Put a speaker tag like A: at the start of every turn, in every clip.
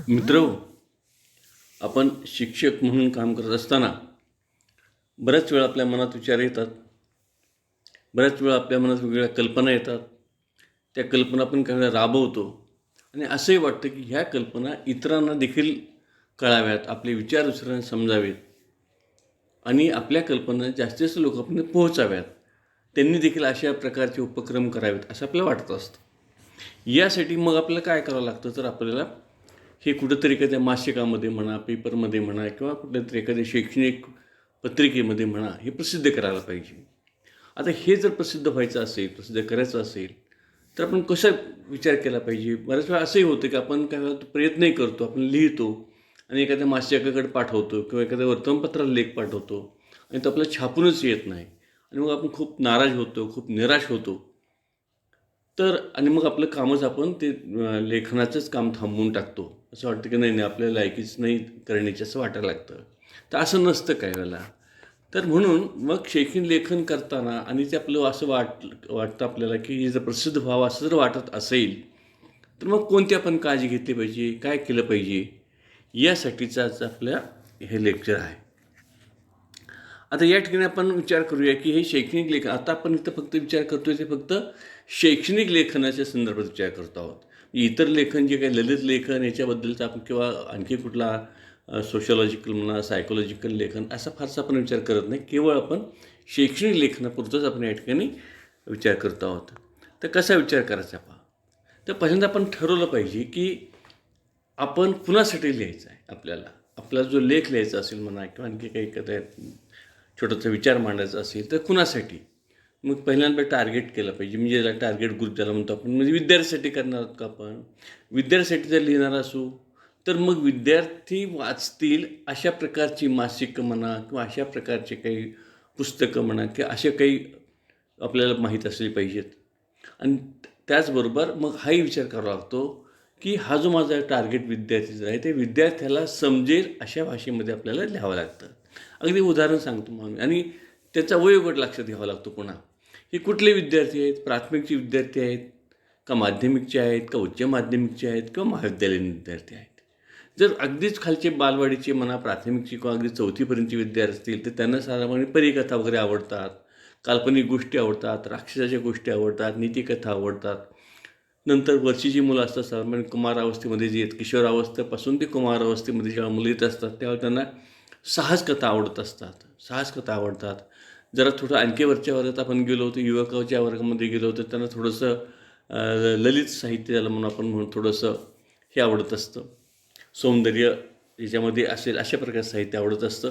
A: मित्र, आपण शिक्षक म्हणून काम करत असताना बऱ्याच वेळा आपल्या मनात विचार येतात. बऱ्याच वेळा आपल्या मनात वेगवेगळ्या कल्पना येतात. त्या कल्पना आपण काही वेळा राबवतो आणि असंही वाटतं की ह्या कल्पना इतरांना देखील कळाव्यात, आपले विचार दुसऱ्यांना समजावेत आणि आपल्या कल्पना जास्तीत जास्त लोकांपर्यंत पोहोचाव्यात. त्यांनी देखील अशा प्रकारचे उपक्रम करावेत असं आपल्याला वाटत असतं. यासाठी मग आपल्याला काय करावं लागतं, तर आपल्याला हे कुठंतरी एखाद्या मासिकामध्ये म्हणा, पेपरमध्ये म्हणा किंवा कुठल्यातरी एखाद्या शैक्षणिक पत्रिकेमध्ये म्हणा, हे प्रसिद्ध करायला पाहिजे. आता हे जर प्रसिद्ध व्हायचं असेल, प्रसिद्ध करायचं असेल, तर आपण कसा विचार केला पाहिजे? बऱ्याच वेळा असंही होतं की आपण काय वेळा प्रयत्नही करतो, आपण लिहितो आणि एखाद्या मासिकाकडे पाठवतो किंवा एखाद्या वर्तमानपत्राला लेख पाठवतो आणि तो आपल्याला छापूनच येत नाही आणि मग आपण खूप नाराज होतो, खूप निराश होतो. तर आणि मग आपलं कामच आपण ते लेखनाचंच काम थांबवून टाकतो. असं वाटतं की नाही, नाही आपल्याला लायकीच नाही करण्याची असं वाटायला लागतं. तर असं नसतं काही वेळेला. तर म्हणून मग शैक्षणिक लेखन करताना आणि ते आपलं असं वाटतं आपल्याला की हे जर प्रसिद्ध व्हावं असं जर वाटत असेल, तर मग कोणती आपण काळजी घेतली पाहिजे, काय केलं पाहिजे, यासाठीचाच आपल्या हे लेक्चर आहे. आता या ठिकाणी आपण विचार करूया की हे शैक्षणिक लेखन, आता आपण इथं फक्त विचार करतोय ते फक्त शैक्षणिक लेखनाच्या संदर्भात विचार करतो आहोत. इतर लेखन जे काही ललित लेखन याच्याबद्दलचं आपण किंवा आणखी कुठला सोशॉलॉजिकल म्हणा, सायकोलॉजिकल लेखन असा फारसा आपण विचार करत नाही. केवळ आपण शैक्षणिक लेखनापुरतंच आपण या ठिकाणी विचार करतो आहोत. तर कसा विचार करायचा पहा. तर पहिल्यांदा आपण ठरवलं पाहिजे की आपण कुणासाठी लिहायचं आहे आपल्याला. आपला जो लेख लिहायचा असेल म्हणा किंवा आणखी काही एखादा छोटासा विचार मांडायचा असेल तर कुणासाठी. मग पहिल्यांदा टार्गेट केलं पाहिजे. म्हणजे ज्याला टार्गेट ग्रुप ज्याला म्हणतो आपण, म्हणजे विद्यार्थ्यासाठी करणार आहोत का आपण. विद्यार्थ्यासाठी जर लिहिणार असू तर मग विद्यार्थी वाचतील अशा प्रकारची मासिकं म्हणा किंवा अशा प्रकारचे काही पुस्तकं म्हणा किंवा असे काही आपल्याला माहीत असले पाहिजेत. आणि त्याचबरोबर मग हाही विचार करावा लागतो की हा जो माझा टार्गेट विद्यार्थीचा आहे, ते विद्यार्थ्याला समजेल अशा भाषेमध्ये आपल्याला लिहावं लागतं. अगदी उदाहरण सांगतो मग मी. आणि त्याचा वयोगट लक्षात घ्यावा लागतो पुन्हा. हे कुठले विद्यार्थी आहेत? प्राथमिकचे विद्यार्थी आहेत का माध्यमिकचे आहेत का उच्च माध्यमिकचे आहेत किंवा महाविद्यालयीन विद्यार्थी आहेत. जर अगदीच खालचे बालवाडीचे म्हणा, प्राथमिकचे किंवा अगदी 4थीपर्यंतचे विद्यार्थी असतील तर त्यांना साधारणपणे परिकथा वगैरे आवडतात, काल्पनिक गोष्टी आवडतात, राक्षसाच्या गोष्टी आवडतात, नीतिकथा आवडतात. नंतर वरची जी मुलं असतात साधारण कुमारावस्थेमध्ये जी आहेत, किशोरावस्थेपासून ते कुमारावस्थेमध्ये जेव्हा मुलं येत असतात तेव्हा त्यांना साहसकथा आवडत असतात, साहसकथा आवडतात. जरा थोडं आणखी वरच्या वर्गात आपण गेलो होतो, युवकाच्या वर्गामध्ये गेलो होतो, त्यांना थोडंसं ललित साहित्य ज्याला म्हणून आपण म्हणून थोडंसं हे आवडत असतं, सौंदर्य याच्यामध्ये असेल अशा प्रकारचं साहित्य आवडत असतं.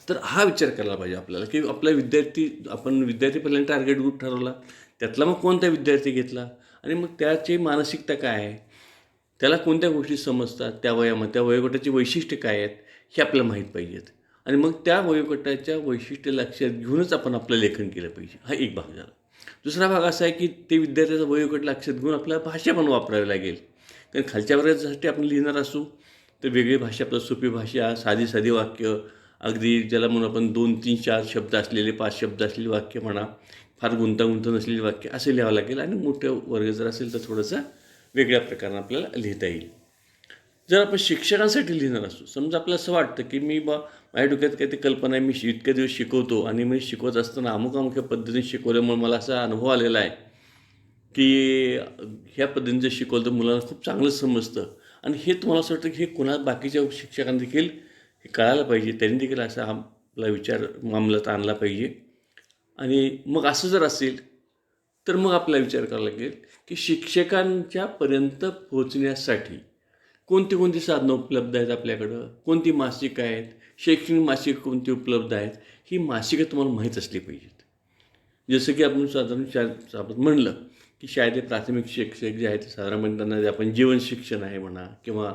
A: तर हा विचार करायला पाहिजे आपल्याला की आपला विद्यार्थी, आपण विद्यार्थी पहिल्यांदा टार्गेट ग्रुप ठरवला, त्यातला मग कोणता विद्यार्थी घेतला आणि मग त्याची मानसिकता काय आहे, त्याला कोणत्या गोष्टी समजतात त्या वयामध्ये, त्या वयोगटाची वैशिष्ट्ये काय आहेत हे आपल्याला माहीत पाहिजेत. आणि मग त्या वयोगटाच्या वैशिष्ट्य लक्षात घेऊनच आपण आपलं लेखन केलं पाहिजे. हा एक भाग झाला. दुसरा भाग असा आहे की ते विद्यार्थ्याचा वयोगट लक्षात घेऊन आपल्याला भाषा पण वापरावी लागेल. कारण खालच्या वर्गासाठी आपण लिहिणार असू तर वेगळी भाषा, आपलं सोपी भाषा, साधी साधी वाक्य, अगदी ज्याला म्हणून आपण 2, 3, 4 शब्द असलेले, 5 शब्द असलेली वाक्य म्हणा, फार गुंतागुंत नसलेली वाक्य असे लिहावं लागेल. आणि मोठं वर्ग जर असेल तर थोडंसं वेगळ्या प्रकारानं आपल्याला लिहिता येईल. जर आपण शिक्षकांसाठी लिहिणार असू, समजा आपल्याला असं वाटतं की मी माझ्या डोक्यात काही ते कल्पना आहे, मी इतक्या दिवस शिकवतो आणि मी शिकवत असताना अमुक पद्धतीने शिकवल्यामुळे मला असा अनुभव आलेला आहे की ह्या पद्धतीनं शिकवलं तर मुलांना खूप चांगलं समजतं. आणि हे तुम्हाला असं वाटतं की हे कुणा बाकीच्या शिक्षकांना देखील हे कळायला पाहिजे, त्यांनी देखील असा आपला विचार मामलात आणला पाहिजे. आणि मग असं जर असेल तर मग आपल्याला विचार करावा लागेल की शिक्षकांच्यापर्यंत पोहोचण्यासाठी कोणती कोणती साधनं उपलब्ध आहेत आपल्याकडं, कोणती मासिकं आहेत, शैक्षणिक मासिकं कोणती उपलब्ध आहेत, ही मासिकं तुम्हाला माहीत असली पाहिजेत. जसं की आपण साधारण आपण म्हणलं की शाळेतले प्राथमिक शिक्षक जे आहेत साधारणपणे त्यांना जे आपण जीवन शिक्षण आहे म्हणा किंवा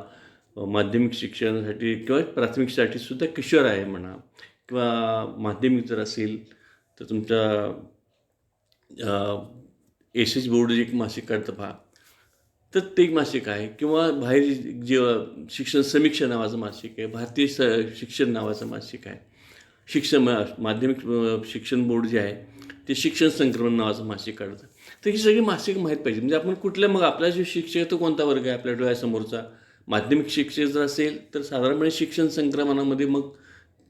A: माध्यमिक शिक्षणासाठी किंवा प्राथमिकसाठी सुद्धा किशोर आहे म्हणा किंवा माध्यमिक जर असेल तर तुमच्या एस एच बोर्ड जे एक मासिक काढतं पहा, तर ते एक मासिक आहे. किंवा बाहेर जे शिक्षण समीक्षा नावाचं मासिक आहे, भारतीय शिक्षण नावाचं मासिक आहे. माध्यमिक शिक्षण बोर्ड जे आहे ते शिक्षण संक्रमण नावाचं मासिक काढतं. तर ही सगळी मासिक माहीत पाहिजे. म्हणजे आपण कुठल्या, मग आपला जो शिक्षक तो कोणता वर्ग आहे आपल्या डोळ्यासमोरचा, माध्यमिक शिक्षक जर असेल तर साधारणपणे शिक्षण संक्रमणामध्ये मग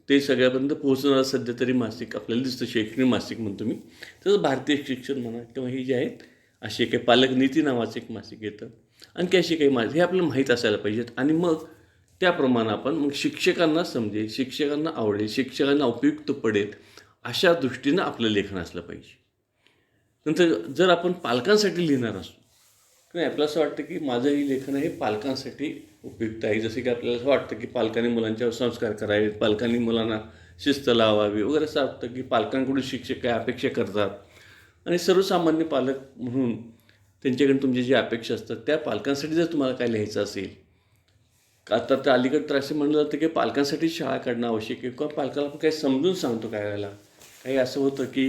A: ते सगळ्यापर्यंत पोहोचणारं सध्या तरी मासिक आपल्याला दिसतं, शैक्षणिक मासिक म्हणतो मी. तसंच भारतीय शिक्षण म्हणा किंवा ही जे आहेत असे काही पालकनीती नावाचं एक मासिक येतं, आणखी अशी काही हे आपल्याला माहीत असायला पाहिजेत. आणि मग त्याप्रमाणे आपण मग शिक्षकांना समजेल, शिक्षकांना आवडेल, शिक्षकांना उपयुक्त पडेल अशा दृष्टीनं आपलं लेखन असलं पाहिजे. नंतर जर आपण पालकांसाठी लिहिणार असू नाही, आपल्याला असं वाटतं की माझं हे लेखन हे पालकांसाठी उपयुक्त आहे. जसे की आपल्याला असं वाटतं की पालकांनी मुलांच्यावर संस्कार करावेत, पालकांनी मुलांना शिस्त लावावी वगैरे, असं वाटतं की पालकांकडून शिक्षक काय अपेक्षा करतात आणि सर्वसामान्य पालक म्हणून त्यांच्याकडून तुमची जी अपेक्षा असतात त्या पालकांसाठी जर तुम्हाला काय लिहायचं असेल, आता तर अलीकडे तर असं म्हणलं जातं की पालकांसाठी शाळा काढणं आवश्यक आहे किंवा पालकाला आपण काही समजून सांगतो काय वेळेला. काही असं होतं की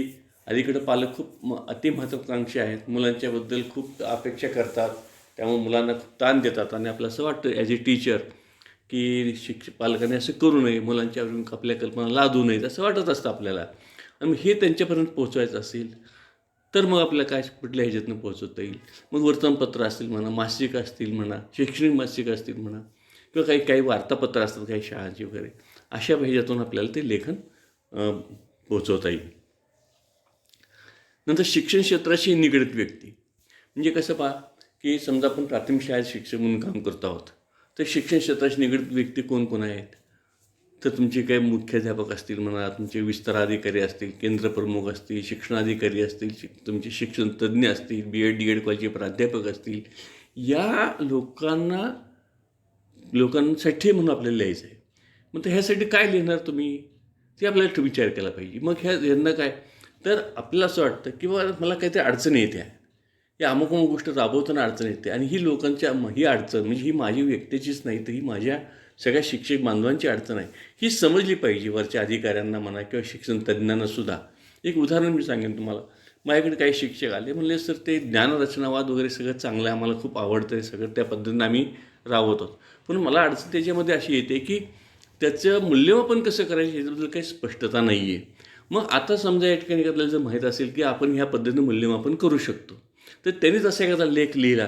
A: अलीकडे पालक खूप अतिमहत्त्वाकांक्षी आहेत, मुलांच्याबद्दल खूप अपेक्षा करतात, त्यामुळे मुलांना खूप ताण देतात आणि आपलं असं वाटतं ॲज ए टीचर की पालकांनी असं करू नये, मुलांच्यावरून आपल्या कल्पना लादू नयेत असं वाटत असतं आपल्याला. आणि हे त्यांच्यापर्यंत पोहोचवायचं असेल तर मग आपल्याला काय कुठल्या ह्याच्यातनं पोहोचवता येईल. मग वर्तमानपत्र असतील म्हणा, मासिक असतील म्हणा, शैक्षणिक मासिक असतील म्हणा किंवा काही काही वार्तापत्र असतात काही शाळांची वगैरे, अशा ह्याच्यातून आपल्याला ते लेखन पोहोचवता येईल. नंतर शिक्षण क्षेत्राशी निगडित व्यक्ती म्हणजे कसं पहा की समजा आपण प्राथमिक शाळेत शिक्षक म्हणून काम करतो आहोत, तर शिक्षण क्षेत्राशी निगडित व्यक्ती कोण कोण आहेत, तर तुमचे काही मुख्याध्यापक असतील म्हणा, तुमचे विस्ताराधिकारी असतील, केंद्रप्रमुख असतील, शिक्षणाधिकारी असतील, तुमचे शिक्षण तज्ज्ञ असतील, BEd DEd कॉलेजचे प्राध्यापक असतील, या लोकांसाठी म्हणून आपल्याला लिहायचं आहे. मग तर ह्यासाठी काय लिहिणार तुम्ही ते आपल्याला विचार केला पाहिजे. मग यांना काय, तर आपल्याला असं वाटतं की बाबा मला काहीतरी अडचण येते आहे, या अमुक अमुक गोष्ट राबवताना अडचण येते आणि ही लोकांच्या ही अडचण म्हणजे ही माझी व्यक्तीचीच नाही तर ही माझ्या सगळ्या शिक्षक बांधवांची अडचण आहे, ही समजली पाहिजे वरच्या अधिकाऱ्यांना म्हणा किंवा शिक्षण तज्ज्ञांना सुद्धा. एक उदाहरण मी सांगेन तुम्हाला. माझ्याकडे काही शिक्षक आले, म्हणले सर ते ज्ञानरचनावाद वगैरे सगळं चांगलं आहे, आम्हाला खूप आवडतं आहे, सगळं त्या पद्धतीनं आम्ही राबवतो. पण मला अडचण त्याच्यामध्ये अशी येते की त्याचं मूल्यमापन कसं करायचं ह्याच्याबद्दल काही स्पष्टता नाही आहे. मग आता समजा या ठिकाणी आपल्याला जर माहीत असेल की आपण ह्या पद्धतीनं मूल्यमापन करू शकतो, तर त्यांनीच असा एखादा लेख लिहिला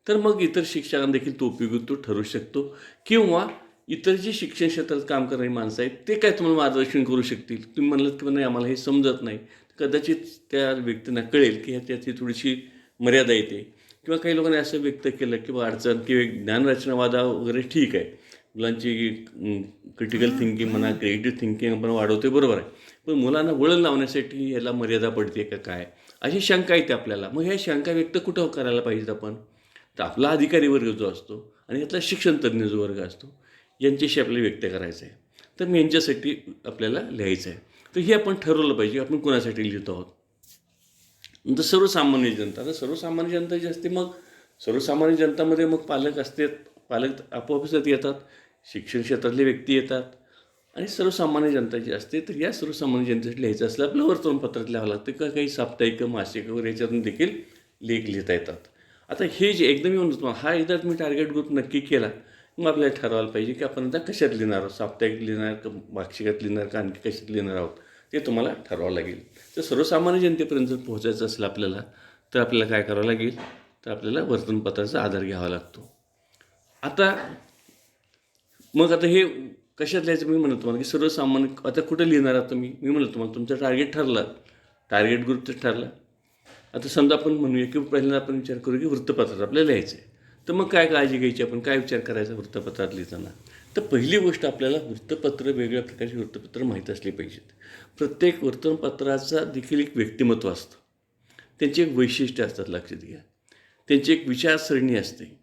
A: तर मग इतर शिक्षकांना देखील तो उपयोगी ठरू शकतो. किंवा इतर जे शिक्षण क्षेत्रात काम करणारी माणसं आहेत ते काय तुम्हाला मार्गदर्शन करू शकतील. तुम्ही म्हणलात की नाही आम्हाला हे समजत नाही, कदाचित त्या व्यक्तींना कळेल की त्याची थोडीशी मर्यादा येते. किंवा काही लोकांनी असं व्यक्त केलं की बा अडचण किंवा ज्ञानरचनावादा वगैरे ठीक आहे, मुलांची क्रिटिकल थिंकिंग म्हणा, क्रिएटिव्ह थिंकिंग आपण वाढवते बरोबर आहे, पण मुलांना वळण लावण्यासाठी ह्याला मर्यादा पडते का काय, अशी शंका येते आपल्याला. मग ह्या शंका व्यक्त कुठं करायला पाहिजेत आपण, तर आपला अधिकारी वर्ग जो असतो आणि यातला शिक्षण तज्ज्ञ जो वर्ग असतो यांच्याशी आपल्याला व्यक्त करायचं आहे. तर मी यांच्यासाठी आपल्याला लिहायचं आहे. तर हे आपण ठरवलं पाहिजे आपण कोणासाठी लिहितो आहोत. नंतर सर्वसामान्य जनता. तर सर्वसामान्य जनता जी असते, मग सर्वसामान्य जनतामध्ये मग पालक असतात, पालक आपोआपच येतात, शिक्षण क्षेत्रातले व्यक्ती येतात आणि सर्वसामान्य जनता जी असते, तर या सर्वसामान्य जनतेसाठी लिहायचं असलं आपलं वर्तमानपत्रात लिहावं लागतं किंवा काही साप्ताहिक मासिक वगैरे याच्यातून देखील लेख लिहिता येतात. आता हे जे एकदम मी म्हणतो हा एकदा तुम्ही टार्गेट ग्रुप नक्की केला मग आपल्याला ठरवायला पाहिजे की आपण आता कशात लिहिणार आहोत, साप्ताहिक लिहिणार का मासिकात लिहिणार का आणखी कशात लिहिणार आहोत ते तुम्हाला ठरवावं लागेल. तर सर्वसामान्य जनतेपर्यंत जर पोहोचायचं असेल आपल्याला तर आपल्याला काय करावं लागेल, तर आपल्याला वर्तमानपत्राचा आधार घ्यावा लागतो. आता मग आता हे कशात लिहायचं मी म्हणतो तुम्हाला की सर्वसामान्य. आता कुठं लिहिणार आहात तुम्ही, मी म्हणतो तुम्हाला तुमचं टार्गेट ठरलं, टार्गेट ग्रुप तर ठरला. आता समजा आपण म्हणूया की पहिल्यांदा आपण विचार करू की वृत्तपत्रात आपल्याला लिहायचं आहे, तर मग काय काळजी घ्यायची, आपण काय विचार करायचा वृत्तपत्रात लिहिताना. तर पहिली गोष्ट आपल्याला वृत्तपत्र, वेगळ्या प्रकारची वृत्तपत्र माहीत असली पाहिजेत. प्रत्येक वर्तमानपत्राचा देखील एक व्यक्तिमत्व असतं, त्यांची एक वैशिष्ट्य असतात, लक्षात घ्या. त्यांची एक विचारसरणी असते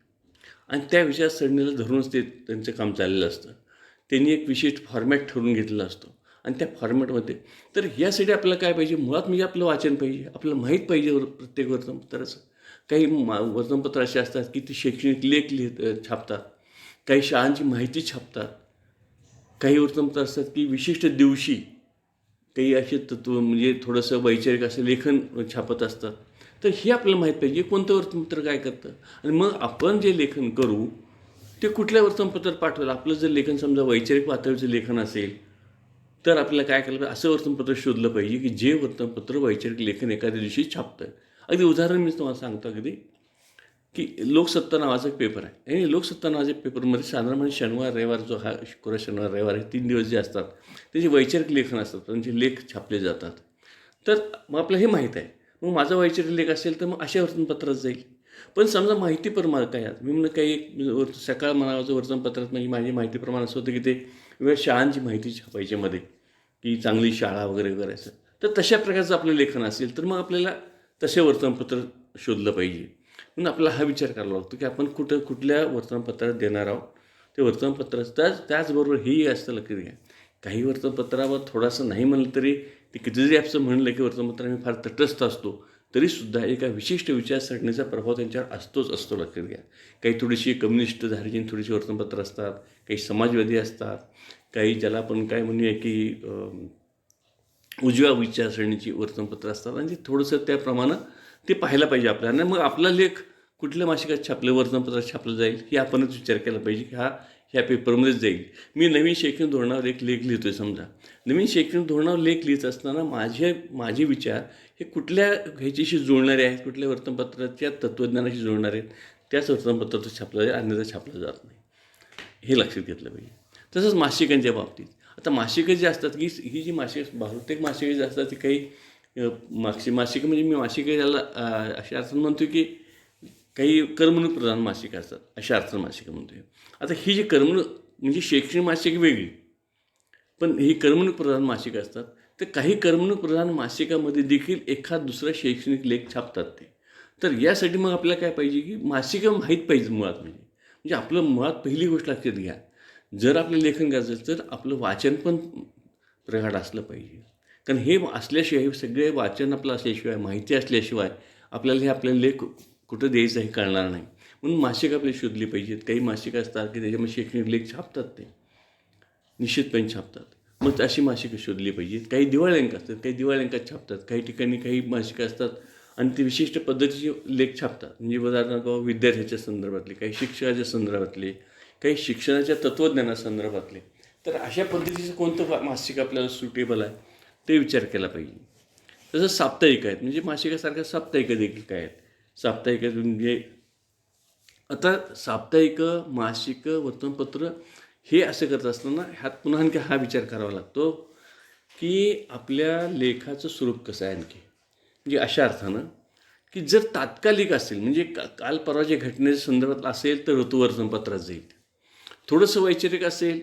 A: आणि त्या विचारसरणीला धरूनच ते त्यांचं काम चाललेलं असतं. त्यांनी एक विशिष्ट फॉर्मॅट ठरवून घेतलेला असतो आणि त्या फॉर्मॅटमध्ये. तर यासाठी आपल्याला काय पाहिजे, मुळात म्हणजे आपलं वाचन पाहिजे, आपल्याला माहीत पाहिजे प्रत्येक वर्तमानपत्राचं. काही वर्तमानपत्र असे असतात की ते शैक्षणिक लेख छापतात, काही शाळांची माहिती छापतात, काही वर्तमानपत्र असतात की विशिष्ट दिवशी काही असे तत्व म्हणजे थोडंसं वैचारिक असं लेखन छापत असतात. तर हे आपल्याला माहीत पाहिजे कोणतं वर्तमानपत्र काय करतं आणि मग आपण जे लेखन करू ते कुठल्या वर्तमानपत्रात पाठवलं. आपलं जर लेखन समजा वैचारिक पातळीचं लेखन असेल तर आपल्याला काय करायला पाहिजे, असं वर्तमानपत्र शोधलं पाहिजे की जे वर्तमानपत्र वैचारिक लेखन एखाद्या दिवशी छापतं. अगदी उदाहरण मी तुम्हाला सांगतो. अगदी की लोकसत्ता नावाचा एक पेपर आहे आणि लोकसत्ता नावाच्या पेपरमध्ये साधारणपणे शनिवार रविवार जो हा शुक्रवार शनिवार रविवार हे 3 दिवस जे असतात त्याचे वैचारिक लेखन असतात, त्यांचे लेख छापले जातात. तर मग आपलं हे माहीत आहे. मग माझा वैचारिक लेख असेल तर मग अशा वर्तमानपत्रात जाईल. पण समजा माहिती प्रमाण काय आहे, मी म्हणलं काही एक सकाळ नावाचं वर्तमानपत्रात म्हणजे माझी माहिती प्रमाण असं होतं की ते वेगळ्या शाळांची माहिती छापायची मध्ये, की चांगली शाळा वगैरे करायचं. तर तशा प्रकारचं आपलं लेखन असेल तर मग आपल्याला तसे वर्तमानपत्र शोधलं पाहिजे. म्हणून आपल्याला हा विचार करावा लागतो की आपण कुठल्या वर्तमानपत्रात देणार आहोत. ते वर्तमानपत्रात त्याचबरोबर हेही असतं लक्षात घ्या, काही वर्तमानपत्रावर थोडासा नाही म्हणलं तरी ते कितीतरी आपलं म्हणलं की वर्तमानपत्राने फार तटस्थ असतो, तरीसुद्धा एका विशिष्ट विचारसरणीचा प्रभाव त्यांच्यावर असतो लक्षात घ्या. काही थोडीशी कम्युनिस्ट धार्जिन थोडीशी वर्तमानपत्र असतात, काही समाजवादी असतात, काही ज्याला आपण काय म्हणूया की उजव्या विचारसरणीची वर्तमानपत्र असतात आणि ते थोडंसं त्याप्रमाणे ते पाहायला पाहिजे आपल्याला. मग आपला लेख कुठल्या मासिकात छापलं, वर्तमानपत्रात छापलं जाईल हे आपणच विचार केला पाहिजे की ह्या पेपरमध्येच जाईल. मी नवीन शैक्षणिक धोरणावर एक लेख लिहितो आहे समजा. नवीन शैक्षणिक धोरणावर लेख लिहित असताना माझे विचार हे कुठल्या ह्याच्याशी जुळणारे आहेत, कुठल्या वर्तमानपत्राच्या तत्त्वज्ञानाशी जुळणारे आहेत, त्याच वर्तमानपत्रात छापलं जाईल, अन्यथा छापलं जात नाही. हे लक्षात घेतलं पाहिजे. तसंच मासिकांच्या बाबतीत आता मासिकं जी असतात की ही जी बहुतेक मासिकं जी असतात ती काही मासिकं म्हणजे मी मासिकं याला अशा अर्थानं म्हणतो की काही करमणूक प्रधान मासिकं असतात, अशा अर्थानं मासिकं म्हणतो. आता ही जी करमणूक म्हणजे शैक्षणिक मासिकं वेगळी, पण ही करमणूक प्रधान मासिकं असतात. तर काही करमणूक प्रधान मासिकामध्ये देखील एखाद दुसरा शैक्षणिक लेख छापतात ते. तर यासाठी मग आपल्याला काय पाहिजे की मासिकं माहीत पाहिजे मुळात. म्हणजे आपलं मुळात पहिली गोष्ट लक्षात घ्या, जर आपलं लेखन करायचं तर आपलं वाचन पण प्रगाढ असलं पाहिजे. कारण हे असल्याशिवाय सगळे वाचन आपलं असल्याशिवाय, माहिती असल्याशिवाय आपल्याला हे आपले लेख कुठं द्यायचं हे कळणार नाही. म्हणून मासिकं आपली शोधली पाहिजेत. काही मासिकं असतात की त्याच्यामध्ये शैक्षणिक लेख छापतात, ते निश्चितपणे छापतात. मग अशी मासिकं शोधली पाहिजेत. काही दिवाळी अंक असतात, काही दिवाळी अंकात छापतात, काही ठिकाणी काही मासिकं असतात आणि ते विशिष्ट पद्धतीचे लेख छापतात. म्हणजे उदाहरणार्थ विद्यार्थ्याच्या संदर्भातले, काही शिक्षकाच्या संदर्भातले, काही शिक्षणाच्या तत्त्वज्ञानासंदर्भातले. तर अशा पद्धतीचं कोणतं मासिक आपल्याला सुटेबल आहे ते विचार केला पाहिजे. तसंच साप्ताहिक आहेत, म्हणजे मासिकासारख्या साप्ताहिक देखील काय आहेत. साप्ताहिक म्हणजे आता साप्ताहिक मासिक वर्तमानपत्र हे असं करत असताना ह्यात पुन्हा आणखी हा विचार करावा लागतो की आपल्या लेखाचं स्वरूप कसं आहे आणखी. म्हणजे अशा अर्थानं की जर तात्कालिक असेल म्हणजे काल परवाच्या घटनेच्या संदर्भात असेल तर ऋतुवर्तमानपत्रात जाईल. थोडंसं वैचारिक असेल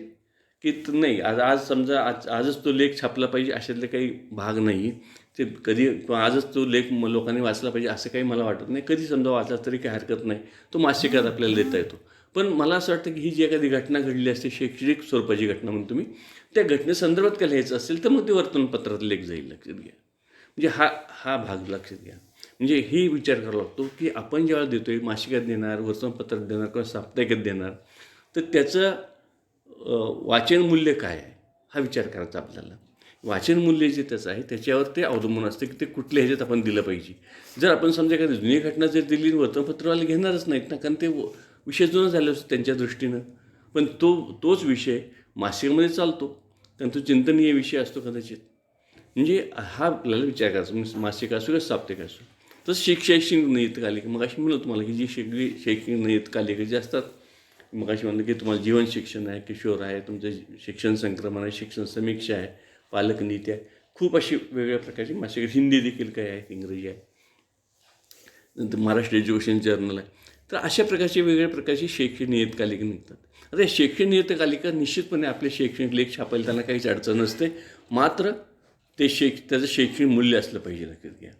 A: की नाही आज समजा आजच तो लेख छापला पाहिजे अशातले काही भाग नाही. ते कधी आजच तो लेख लोकांनी वाचला पाहिजे असं काही मला वाटत नाही. कधी समजा वाचला तरी काही हरकत नाही, तो मासिकात आपल्याला देता येतो. पण मला असं वाटतं की ही जी एखादी घटना घडली असते, शैक्षणिक स्वरूपाची घटना म्हणून तुम्ही त्या घटनेसंदर्भात काय लिहायचं असेल तर मग ते वर्तमानपत्रात लेख जाईल, लक्षात घ्या. म्हणजे हा भाग लक्षात घ्या. म्हणजे ही विचार करावा लागतो की आपण जेव्हा देतो आहे मासिकात देणार, वर्तमानपत्रात देणार किंवा साप्ताहिकात देणार, तर त्याचं वाचन मूल्य काय आहे हा विचार करायचा आपल्याला. वाचन मूल्य जे त्याचं आहे त्याच्यावर ते अवलंबून असते की ते कुठल्या ह्याच्यात आपण दिलं पाहिजे. जर आपण समजा एखादी जुनी घटना जर दिली वर्तमानपत्रवाले घेणारच नाहीत ना, कारण ते विषय जुनं झाले असतो त्यांच्या दृष्टीनं. पण तोच विषय मासिकामध्ये चालतो, कारण तो चिंतनीय विषय असतो कदाचित. म्हणजे हा आपल्याला विचार करायचा, मासिक असो किंवा साप्ताहिक असो. तसं शैक्षणिक नियतकालिक मग अशी म्हणलं तुम्हाला की जी शैक्षणिक नियतकालिक जे असतात, मग अशी म्हणलं की तुम्हाला जीवन शिक्षण आहे, किशोर आहे, तुमचं शिक्षण संक्रमण आहे, शिक्षण समीक्षा आहे, पालकनीती आहे, खूप अशी वेगवेगळ्या प्रकारची मासिकं. हिंदी देखील काय आहे, इंग्रजी आहे, नंतर महाराष्ट्र एज्युकेशन जर्नल आहे. तर अशा प्रकारचे वेगवेगळ्या प्रकारची शैक्षणिक नियतकालिका निघतात. आता या शैक्षणिक नियतकालिका निश्चितपणे आपले शैक्षणिक लेख छापायला त्यांना काहीच अडचण नसते, मात्र ते त्याचं शैक्षणिक मूल्य असलं पाहिजे, लक्षात घ्या.